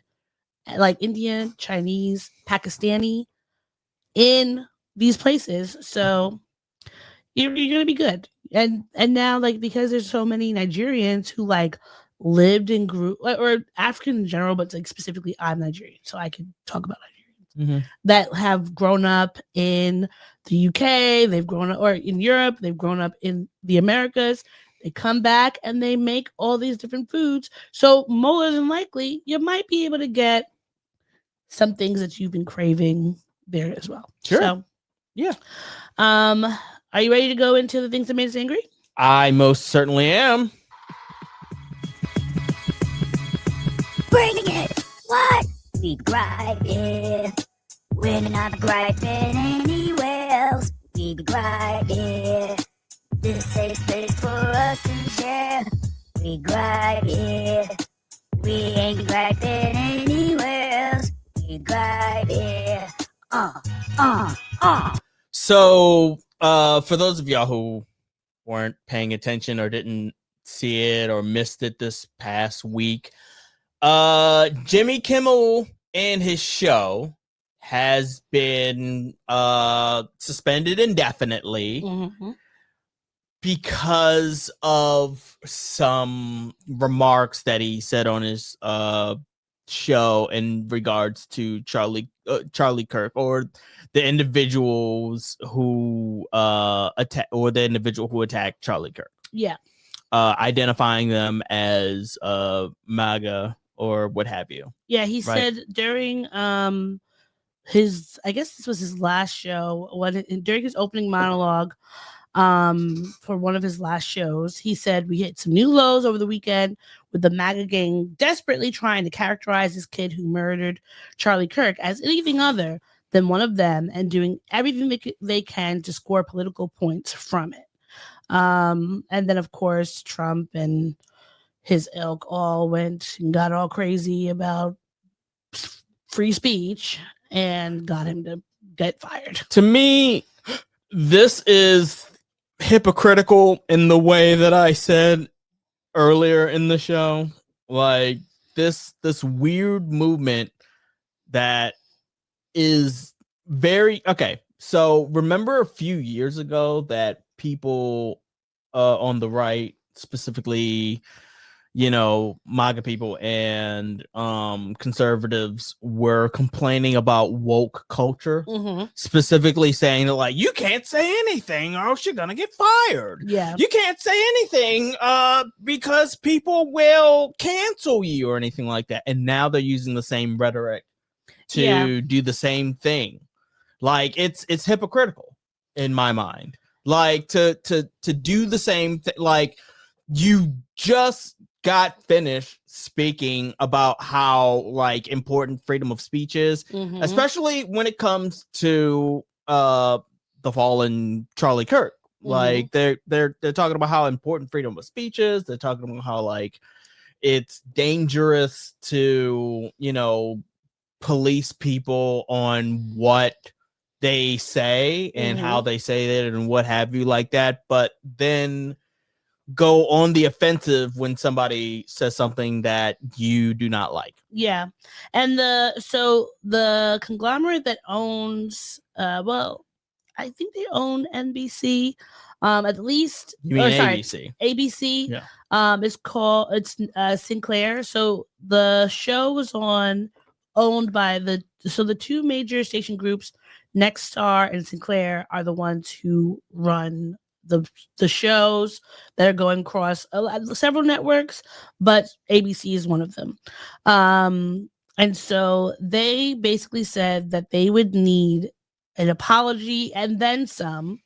like Indian, Chinese, Pakistani, in these places. So you're gonna be good. And now, like, because there's so many Nigerians who like lived and grew, or African in general, but like specifically I'm Nigerian, so I can talk about Nigerians that have grown up in the UK, they've grown up, or in Europe, they've grown up in the Americas. They come back and they make all these different foods. So more than likely, you might be able to get some things that you've been craving there as well. Sure. So, yeah. Are you ready to go into the things that made us angry? I most certainly am. Bringing it. What? We gripe it. We're not griping anywhere else. We gripe it. This safe space for us to share. We gripe it. We ain't griping anywhere else. We gripe it. So, for those of y'all who weren't paying attention or didn't see it or missed it this past week, Jimmy Kimmel and his show has been suspended indefinitely because of some remarks that he said on his show in regards to Charlie Kirk, or the individuals who attacked Charlie Kirk. Yeah. Identifying them as MAGA or what have you. Yeah, he said during his, I guess this was his last show, during his opening monologue for one of his last shows, he said, "We hit some new lows over the weekend with the MAGA gang desperately trying to characterize this kid who murdered Charlie Kirk as anything other than one of them and doing everything they can to score political points from it." And then, of course, Trump and his ilk all went and got all crazy about free speech and got him to get fired. To me, this is hypocritical in the way that I said earlier in the show. Like this weird movement that is very okay. So remember a few years ago that people on the right, specifically, MAGA people and conservatives were complaining about woke culture, specifically saying that, like, you can't say anything or else you're gonna get fired. Yeah. You can't say anything because people will cancel you or anything like that. And now they're using the same rhetoric to do the same thing. Like, it's hypocritical in my mind. Like, to do the same thing. Like, you just got finished speaking about how, like, important freedom of speech is, especially when it comes to the fallen Charlie Kirk. Like, they're talking about how important freedom of speech is. They're talking about how, like, it's dangerous to, police people on what they say and how they say it and what have you, like that. But then go on the offensive when somebody says something that you do not like. Yeah. And the conglomerate that owns I think they own NBC, at least. You mean ABC? ABC. Yeah. It's Sinclair. So the show was owned by the two major station groups, Nexstar and Sinclair, are the ones who run the shows that are going across several networks, but ABC is one of them. And so they basically said that they would need an apology and then some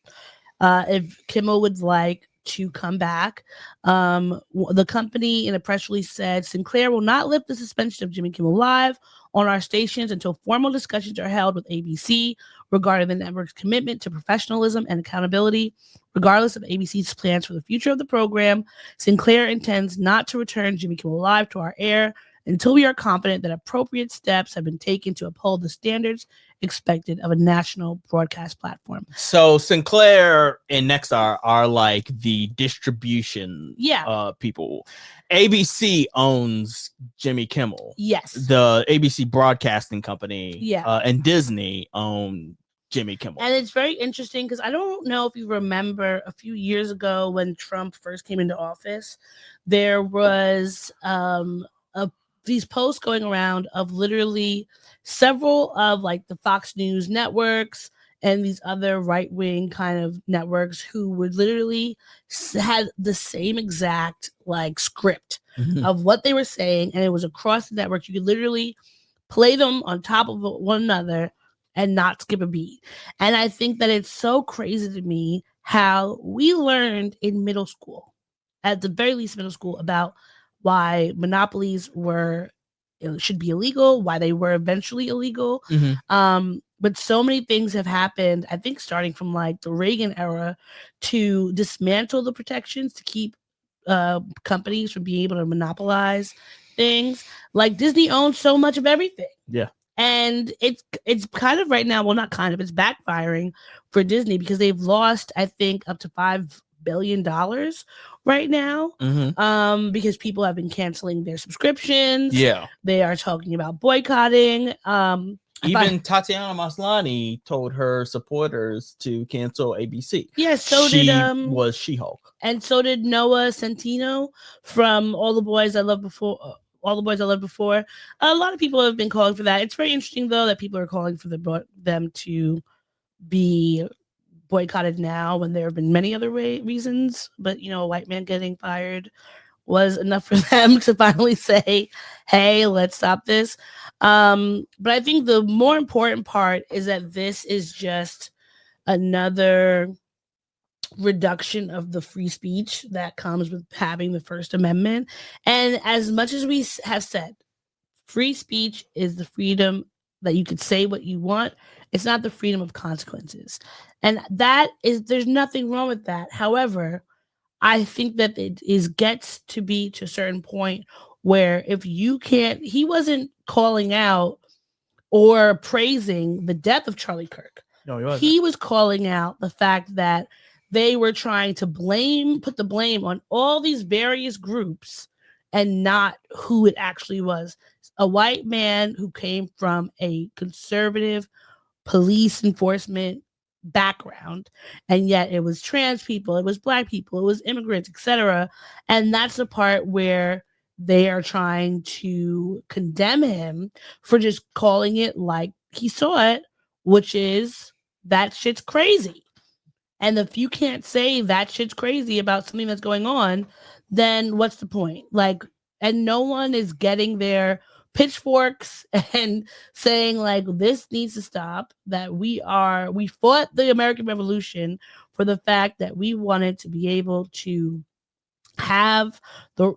if Kimmel would like to come back. The company in a press release said Sinclair will not lift the suspension of Jimmy Kimmel Live on our stations until formal discussions are held with ABC regarding the network's commitment to professionalism and accountability. Regardless of ABC's plans for the future of the program, Sinclair intends not to return Jimmy Kimmel Live to our air until we are confident that appropriate steps have been taken to uphold the standards expected of a national broadcast platform. So Sinclair and Nexstar are like the distribution people. ABC owns Jimmy Kimmel. Yes. The ABC Broadcasting Company and Disney own Jimmy Kimmel. And it's very interesting because I don't know if you remember a few years ago when Trump first came into office, there was these posts going around of literally several of like the Fox News networks and these other right-wing kind of networks who would literally had the same exact like script of what they were saying, and it was across the network. You could literally play them on top of one another and not skip a beat. And I think that it's so crazy to me how we learned in middle school, at the very least middle school, about why monopolies should be illegal, why they were eventually illegal. But so many things have happened, I think starting from like the Reagan era, to dismantle the protections to keep companies from being able to monopolize things. Like Disney owns so much of everything. Yeah. And it's kind of right now, well, not kind of, it's backfiring for Disney because they've lost, I think, up to $5 billion right now, because people have been canceling their subscriptions. Yeah, they are talking about boycotting. Even Tatiana Maslany told her supporters to cancel ABC. Yeah, so was She-Hulk, and so did Noah Centineo from All the Boys I Loved Before. All the Boys I Loved Before. A lot of people have been calling for that. It's very interesting though that people are calling for them to be boycotted now when there have been many other reasons, but a white man getting fired was enough for them to finally say, hey, let's stop this. But I think the more important part is that this is just another reduction of the free speech that comes with having the First Amendment. And as much as we have said, free speech is the freedom that you could say what you want. It's not the freedom of consequences. And there's nothing wrong with that. However, I think that it gets to be to a certain point where if you can't, he wasn't calling out or praising the death of Charlie Kirk. No, he wasn't. He was calling out the fact that they were trying to put the blame on all these various groups and not who it actually was. A white man who came from a conservative police enforcement background, and yet it was trans people, it was Black people, it was immigrants, etc. And that's the part where they are trying to condemn him for just calling it like he saw it, which is that shit's crazy. And if you can't say that shit's crazy about something that's going on, then what's the point? Like, and no one is getting their pitchforks and saying like this needs to stop, that we fought the American Revolution for the fact that we wanted to be able to have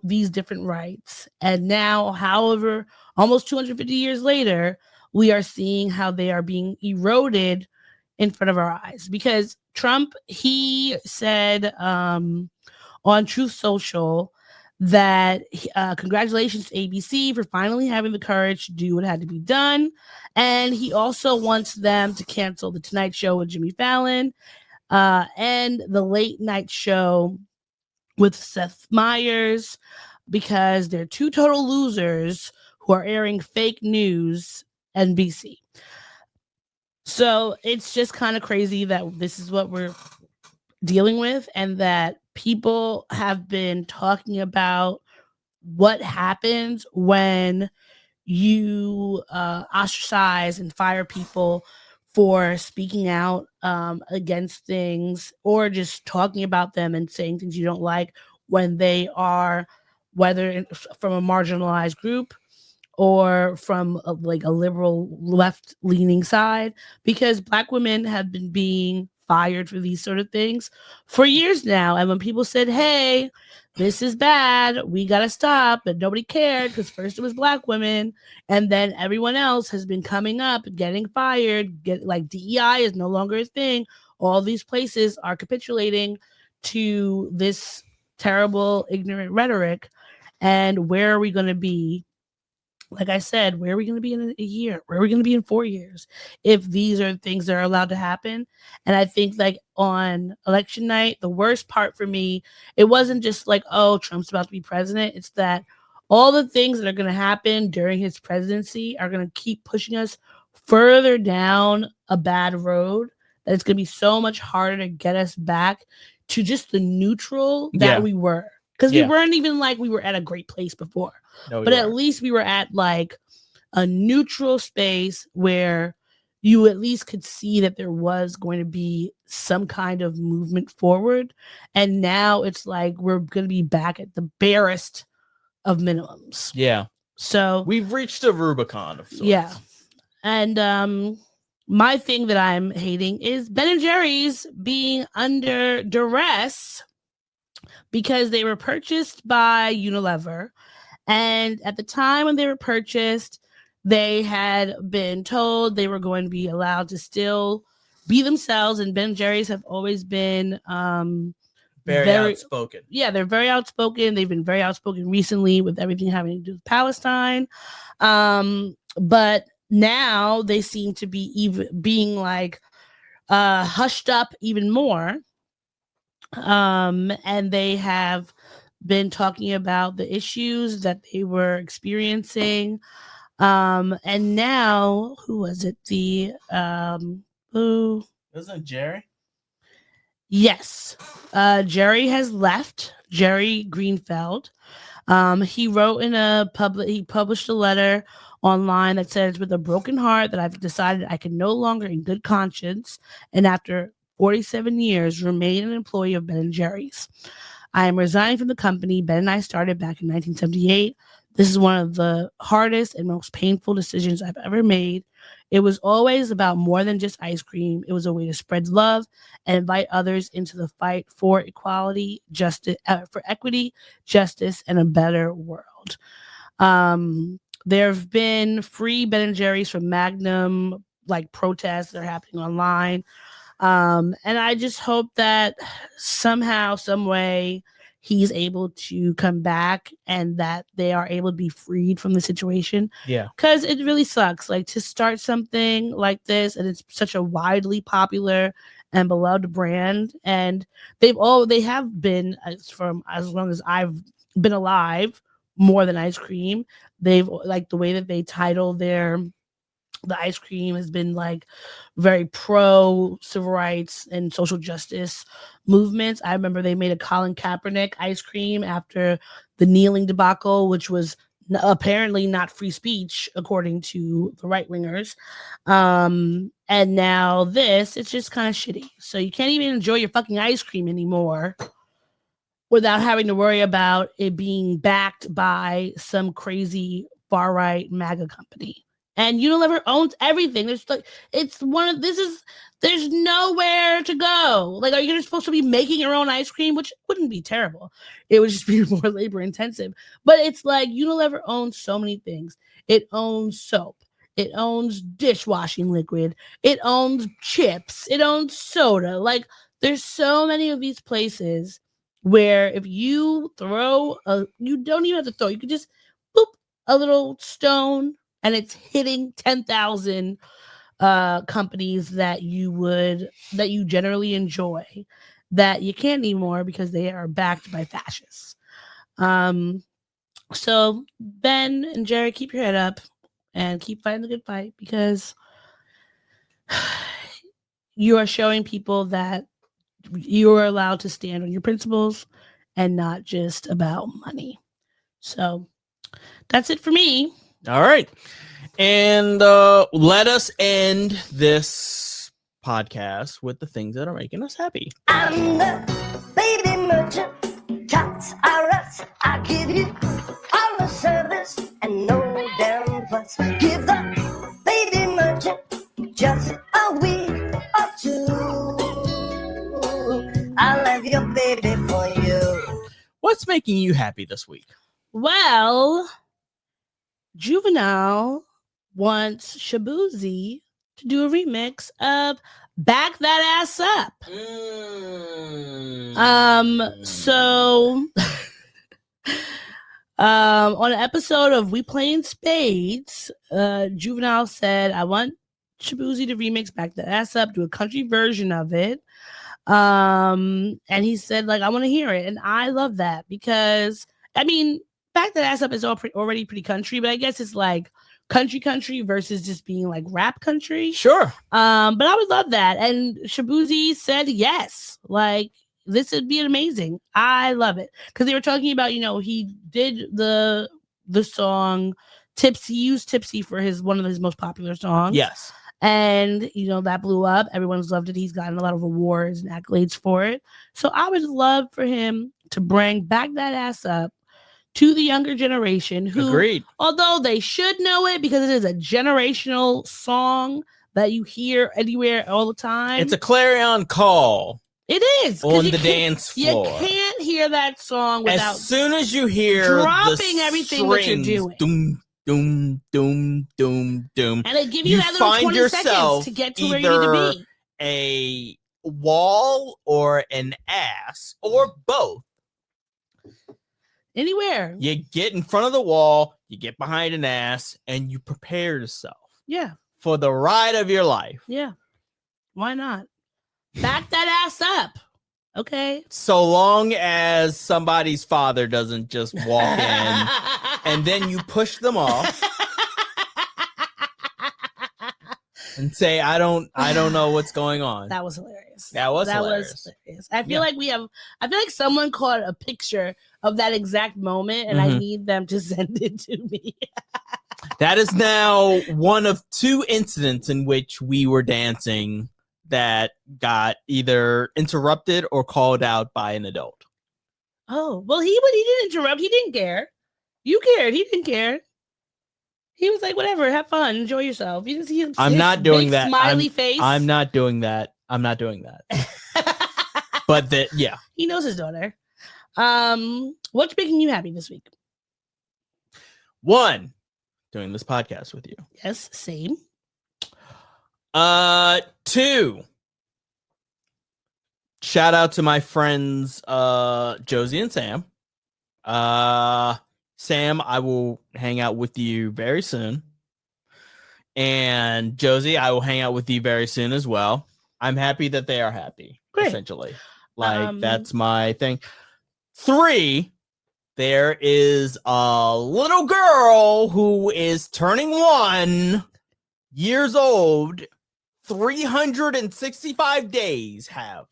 these different rights. And now, however, almost 250 years later, we are seeing how they are being eroded in front of our eyes. Because Trump, he said on Truth Social that congratulations to ABC for finally having the courage to do what had to be done. And he also wants them to cancel The Tonight Show with Jimmy Fallon and the Late Night Show with Seth Meyers, because they're two total losers who are airing fake news NBC. So it's just kind of crazy that this is what we're dealing with, and that people have been talking about what happens when you ostracize and fire people for speaking out against things, or just talking about them and saying things you don't like, when they are, whether from a marginalized group or from a liberal left-leaning side, because Black women have been being fired for these sort of things for years now. And when people said, hey, this is bad, we gotta stop, but nobody cared, because first it was Black women, and then everyone else has been coming up, getting fired, DEI is no longer a thing. All these places are capitulating to this terrible, ignorant rhetoric. And where are we going to be? Like I said, where are we going to be in a year? Where are we going to be in 4 years if these are things that are allowed to happen? And I think on election night, the worst part for me, it wasn't just oh, Trump's about to be president. It's that all the things that are going to happen during his presidency are going to keep pushing us further down a bad road, that it's going to be so much harder to get us back to just the neutral that we were. Because we weren't even we were at a great place before. No, but at least we were at a neutral space where you at least could see that there was going to be some kind of movement forward. And now it's we're going to be back at the barest of minimums. Yeah. So we've reached a Rubicon of sorts. Yeah. And my thing that I'm hating is Ben & Jerry's being under duress because they were purchased by Unilever. And at the time when they were purchased, they had been told they were going to be allowed to still be themselves. And Ben & Jerry's have always been very outspoken. Yeah, they're very outspoken. They've been very outspoken recently with everything having to do with Palestine. But now they seem to be even being hushed up even more. And they have been talking about the issues that they were experiencing. And now, who was it? Wasn't it Jerry? Yes. Jerry has left. Jerry Greenfeld. He wrote he published a letter online that says, with a broken heart that I've decided I can no longer in good conscience, and after 47 years, remain an employee of Ben & Jerry's. I am resigning from the company Ben and I started back in 1978. This is one of the hardest and most painful decisions I've ever made. It was always about more than just ice cream. It was a way to spread love and invite others into the fight for equality, justice, for equity, justice, and a better world. There have been free Ben & Jerry's from Magnum, protests that are happening online. And I just hope that somehow, some way, he's able to come back and that they are able to be freed from the situation. Yeah. Because it really sucks, to start something like this, and it's such a widely popular and beloved brand. And they have been, from as long as I've been alive, more than ice cream. They've the way that they title their the ice cream has been like very pro civil rights and social justice movements. I remember they made a Colin Kaepernick ice cream after the kneeling debacle, which was apparently not free speech according to the right wingers. And now it's just kind of shitty. So you can't even enjoy your fucking ice cream anymore without having to worry about it being backed by some crazy far right MAGA company. And Unilever owns everything. There's there's nowhere to go. Like, are you supposed to be making your own ice cream? Which wouldn't be terrible. It would just be more labor intensive. But it's like Unilever owns so many things. It owns soap. It owns dishwashing liquid. It owns chips. It owns soda. Like, there's so many of these places where if you you don't even have to throw. You could just boop a little stone, and it's hitting 10,000 companies that you generally enjoy that you can't anymore because they are backed by fascists. So Ben and Jerry, keep your head up and keep fighting the good fight, because you are showing people that you are allowed to stand on your principles and not just about money. So that's it for me. All right. And let us end this podcast with the things that are making us happy. I'm the baby merchant. Tots are us. I give you all the service and no damn fuss. Give the baby merchant just a week or two. I love your baby for you. What's making you happy this week? Well, Juvenile wants Shabuzi to do a remix of Back That Ass Up. So on an episode of We Playing Spades, Juvenile said, I want Shabuzi to remix Back That Ass Up, do a country version of it. And he said, like, I want to hear it. And I love that because, I mean, Back That Ass Up is already pretty country, but I guess it's like country versus just being like rap country. Sure. But I would love that. And Shabuzi said yes. Like, this would be amazing. I love it. Because they were talking about, he did the song Tipsy, he used Tipsy for one of his most popular songs. Yes. And, that blew up. Everyone's loved it. He's gotten a lot of awards and accolades for it. So I would love for him to bring Back That Ass Up to the younger generation who, agreed, although they should know it because it is a generational song that you hear anywhere all the time. It's a clarion call. It is. On the dance floor. You can't hear that song without, as soon as you hear dropping everything that you're doing. Doom, doom, doom, doom, doom. And they give you that little 20 seconds to get to where you need to be. A wall or an ass or both. Anywhere. You get in front of the wall, you get behind an ass, and you prepare yourself. Yeah. For the ride of your life. Yeah. Why not? Back that ass up. Okay. So long as somebody's father doesn't just walk in and then you push them off and say, I don't know what's going on. That was hilarious. That was hilarious. I feel like someone caught a picture of that exact moment and I need them to send it to me. That is now one of two incidents in which we were dancing that got either interrupted or called out by an adult. Oh, well, he didn't interrupt. He didn't care. You cared. He didn't care. He was like, whatever, have fun, enjoy yourself. You just see I'm not doing that. Smiley face. I'm not doing that. But yeah. He knows his daughter. What's making you happy this week? 1, doing this podcast with you. Yes, same. 2, shout out to my friends Josie and Sam. Sam, I will hang out with you very soon. And Josie, I will hang out with you very soon as well. I'm happy that they are happy. Great. Essentially. Like, that's my thing. 3, there is a little girl who is turning 1. years old, 365 days have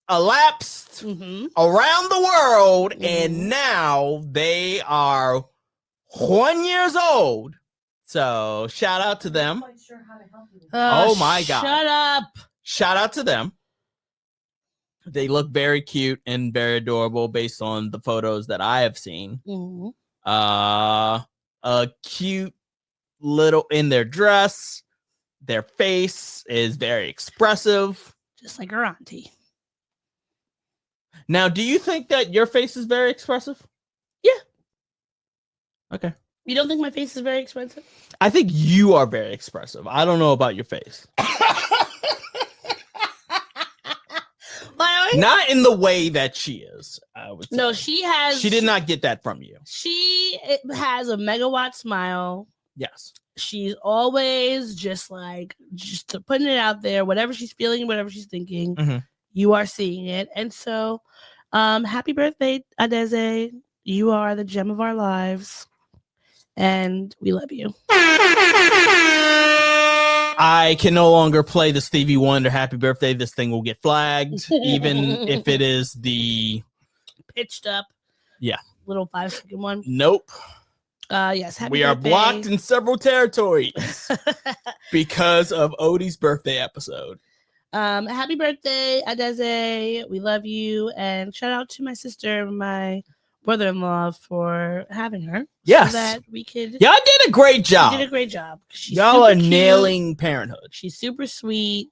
elapsed around the world, and now they are 1 year old. So shout out to them. Oh my God. Shut up. Shout out to them. They look very cute and very adorable based on the photos that I have seen. A cute little in their dress. Their face is very expressive. Just like her auntie. Now, do you think that your face is very expressive? Yeah. Okay. You don't think my face is very expressive? I think you are very expressive. I don't know about your face. Not in the way that she is, I would say. No, she did not get that from you. She has a megawatt smile. Yes. She's always just putting it out there, whatever she's feeling, whatever she's thinking, you are seeing it. And so, happy birthday, Adeze. You are the gem of our lives. And we love you. I can no longer play the Stevie Wonder happy birthday. This thing will get flagged, even if it is the pitched up. Yeah. Little 5-second one. Nope. Yes. Happy we birthday. are blocked in several territories because of Odie's birthday episode. Happy birthday, Adeze. We love you. And shout out to my sister and my brother-in-law for having her. Yes. So that we could. Y'all did a great job. You did a great job. Y'all are nailing parenthood. She's super sweet.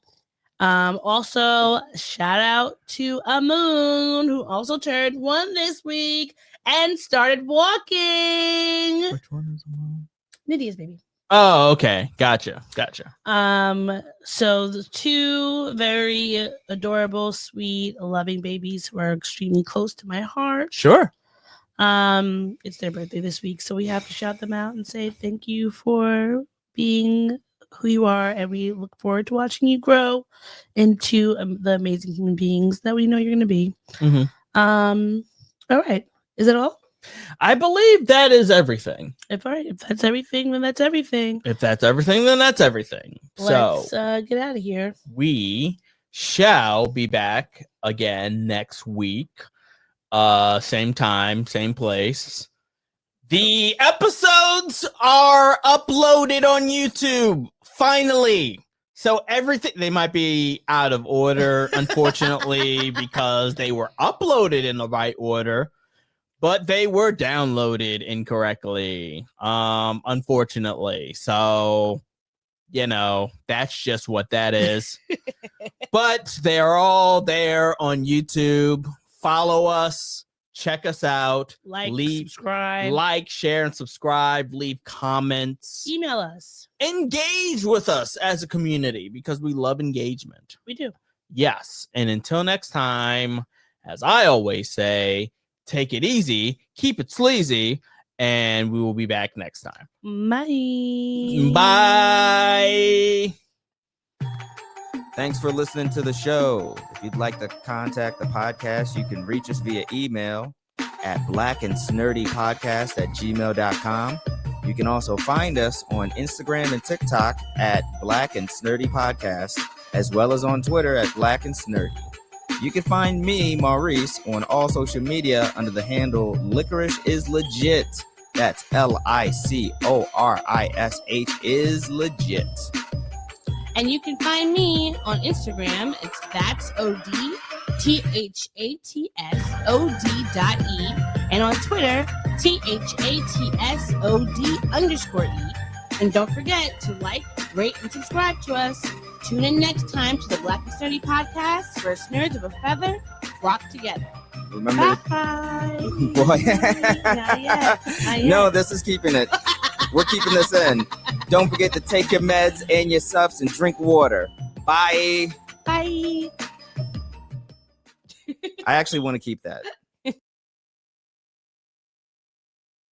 Also, shout out to Amoon, who also turned 1 this week and started walking. Which one is Amoon? Nydia's baby. Oh, okay. Gotcha. So the 2 very adorable, sweet, loving babies who are extremely close to my heart. Sure. It's their birthday this week, so we have to shout them out and say thank you for being who you are, and we look forward to watching you grow into the amazing human beings that we know you're going to be. All right. Is it all? I believe that is everything. If that's everything, then that's everything. If that's everything, then that's everything. Let's get out of here. We shall be back again next week. Same time, same place. The episodes are uploaded on YouTube, finally. So everything, they might be out of order, unfortunately, because they were uploaded in the right order, but they were downloaded incorrectly, unfortunately. So, that's just what that is. But they're all there on YouTube. Follow us. Check us out. Subscribe. Like, share, and subscribe. Leave comments. Email us. Engage with us as a community because we love engagement. We do. Yes. And until next time, as I always say, take it easy, keep it sleazy, and we will be back next time. Bye. Bye. Thanks for listening to the show. If you'd like to contact the podcast, you can reach us via email at blackandsnerdypodcast@gmail.com. You can also find us on Instagram and TikTok at Black and Snurdy Podcast, as well as on Twitter at Black and Snurdy. You can find me, Maurice, on all social media under the handle Licorish is Legit. That's LICORISH is legit. And you can find me on Instagram. It's that's OD THATSOD.E, and on Twitter THATSOD_E. And don't forget to like, rate, and subscribe to us. Tune in next time to the Black and Sturdy Podcast, where nerds of a feather flock together. Remember, bye. Boy. Not yet. No, this is keeping it. We're keeping this in. Don't forget to take your meds and your subs and drink water. Bye. Bye. I actually want to keep that.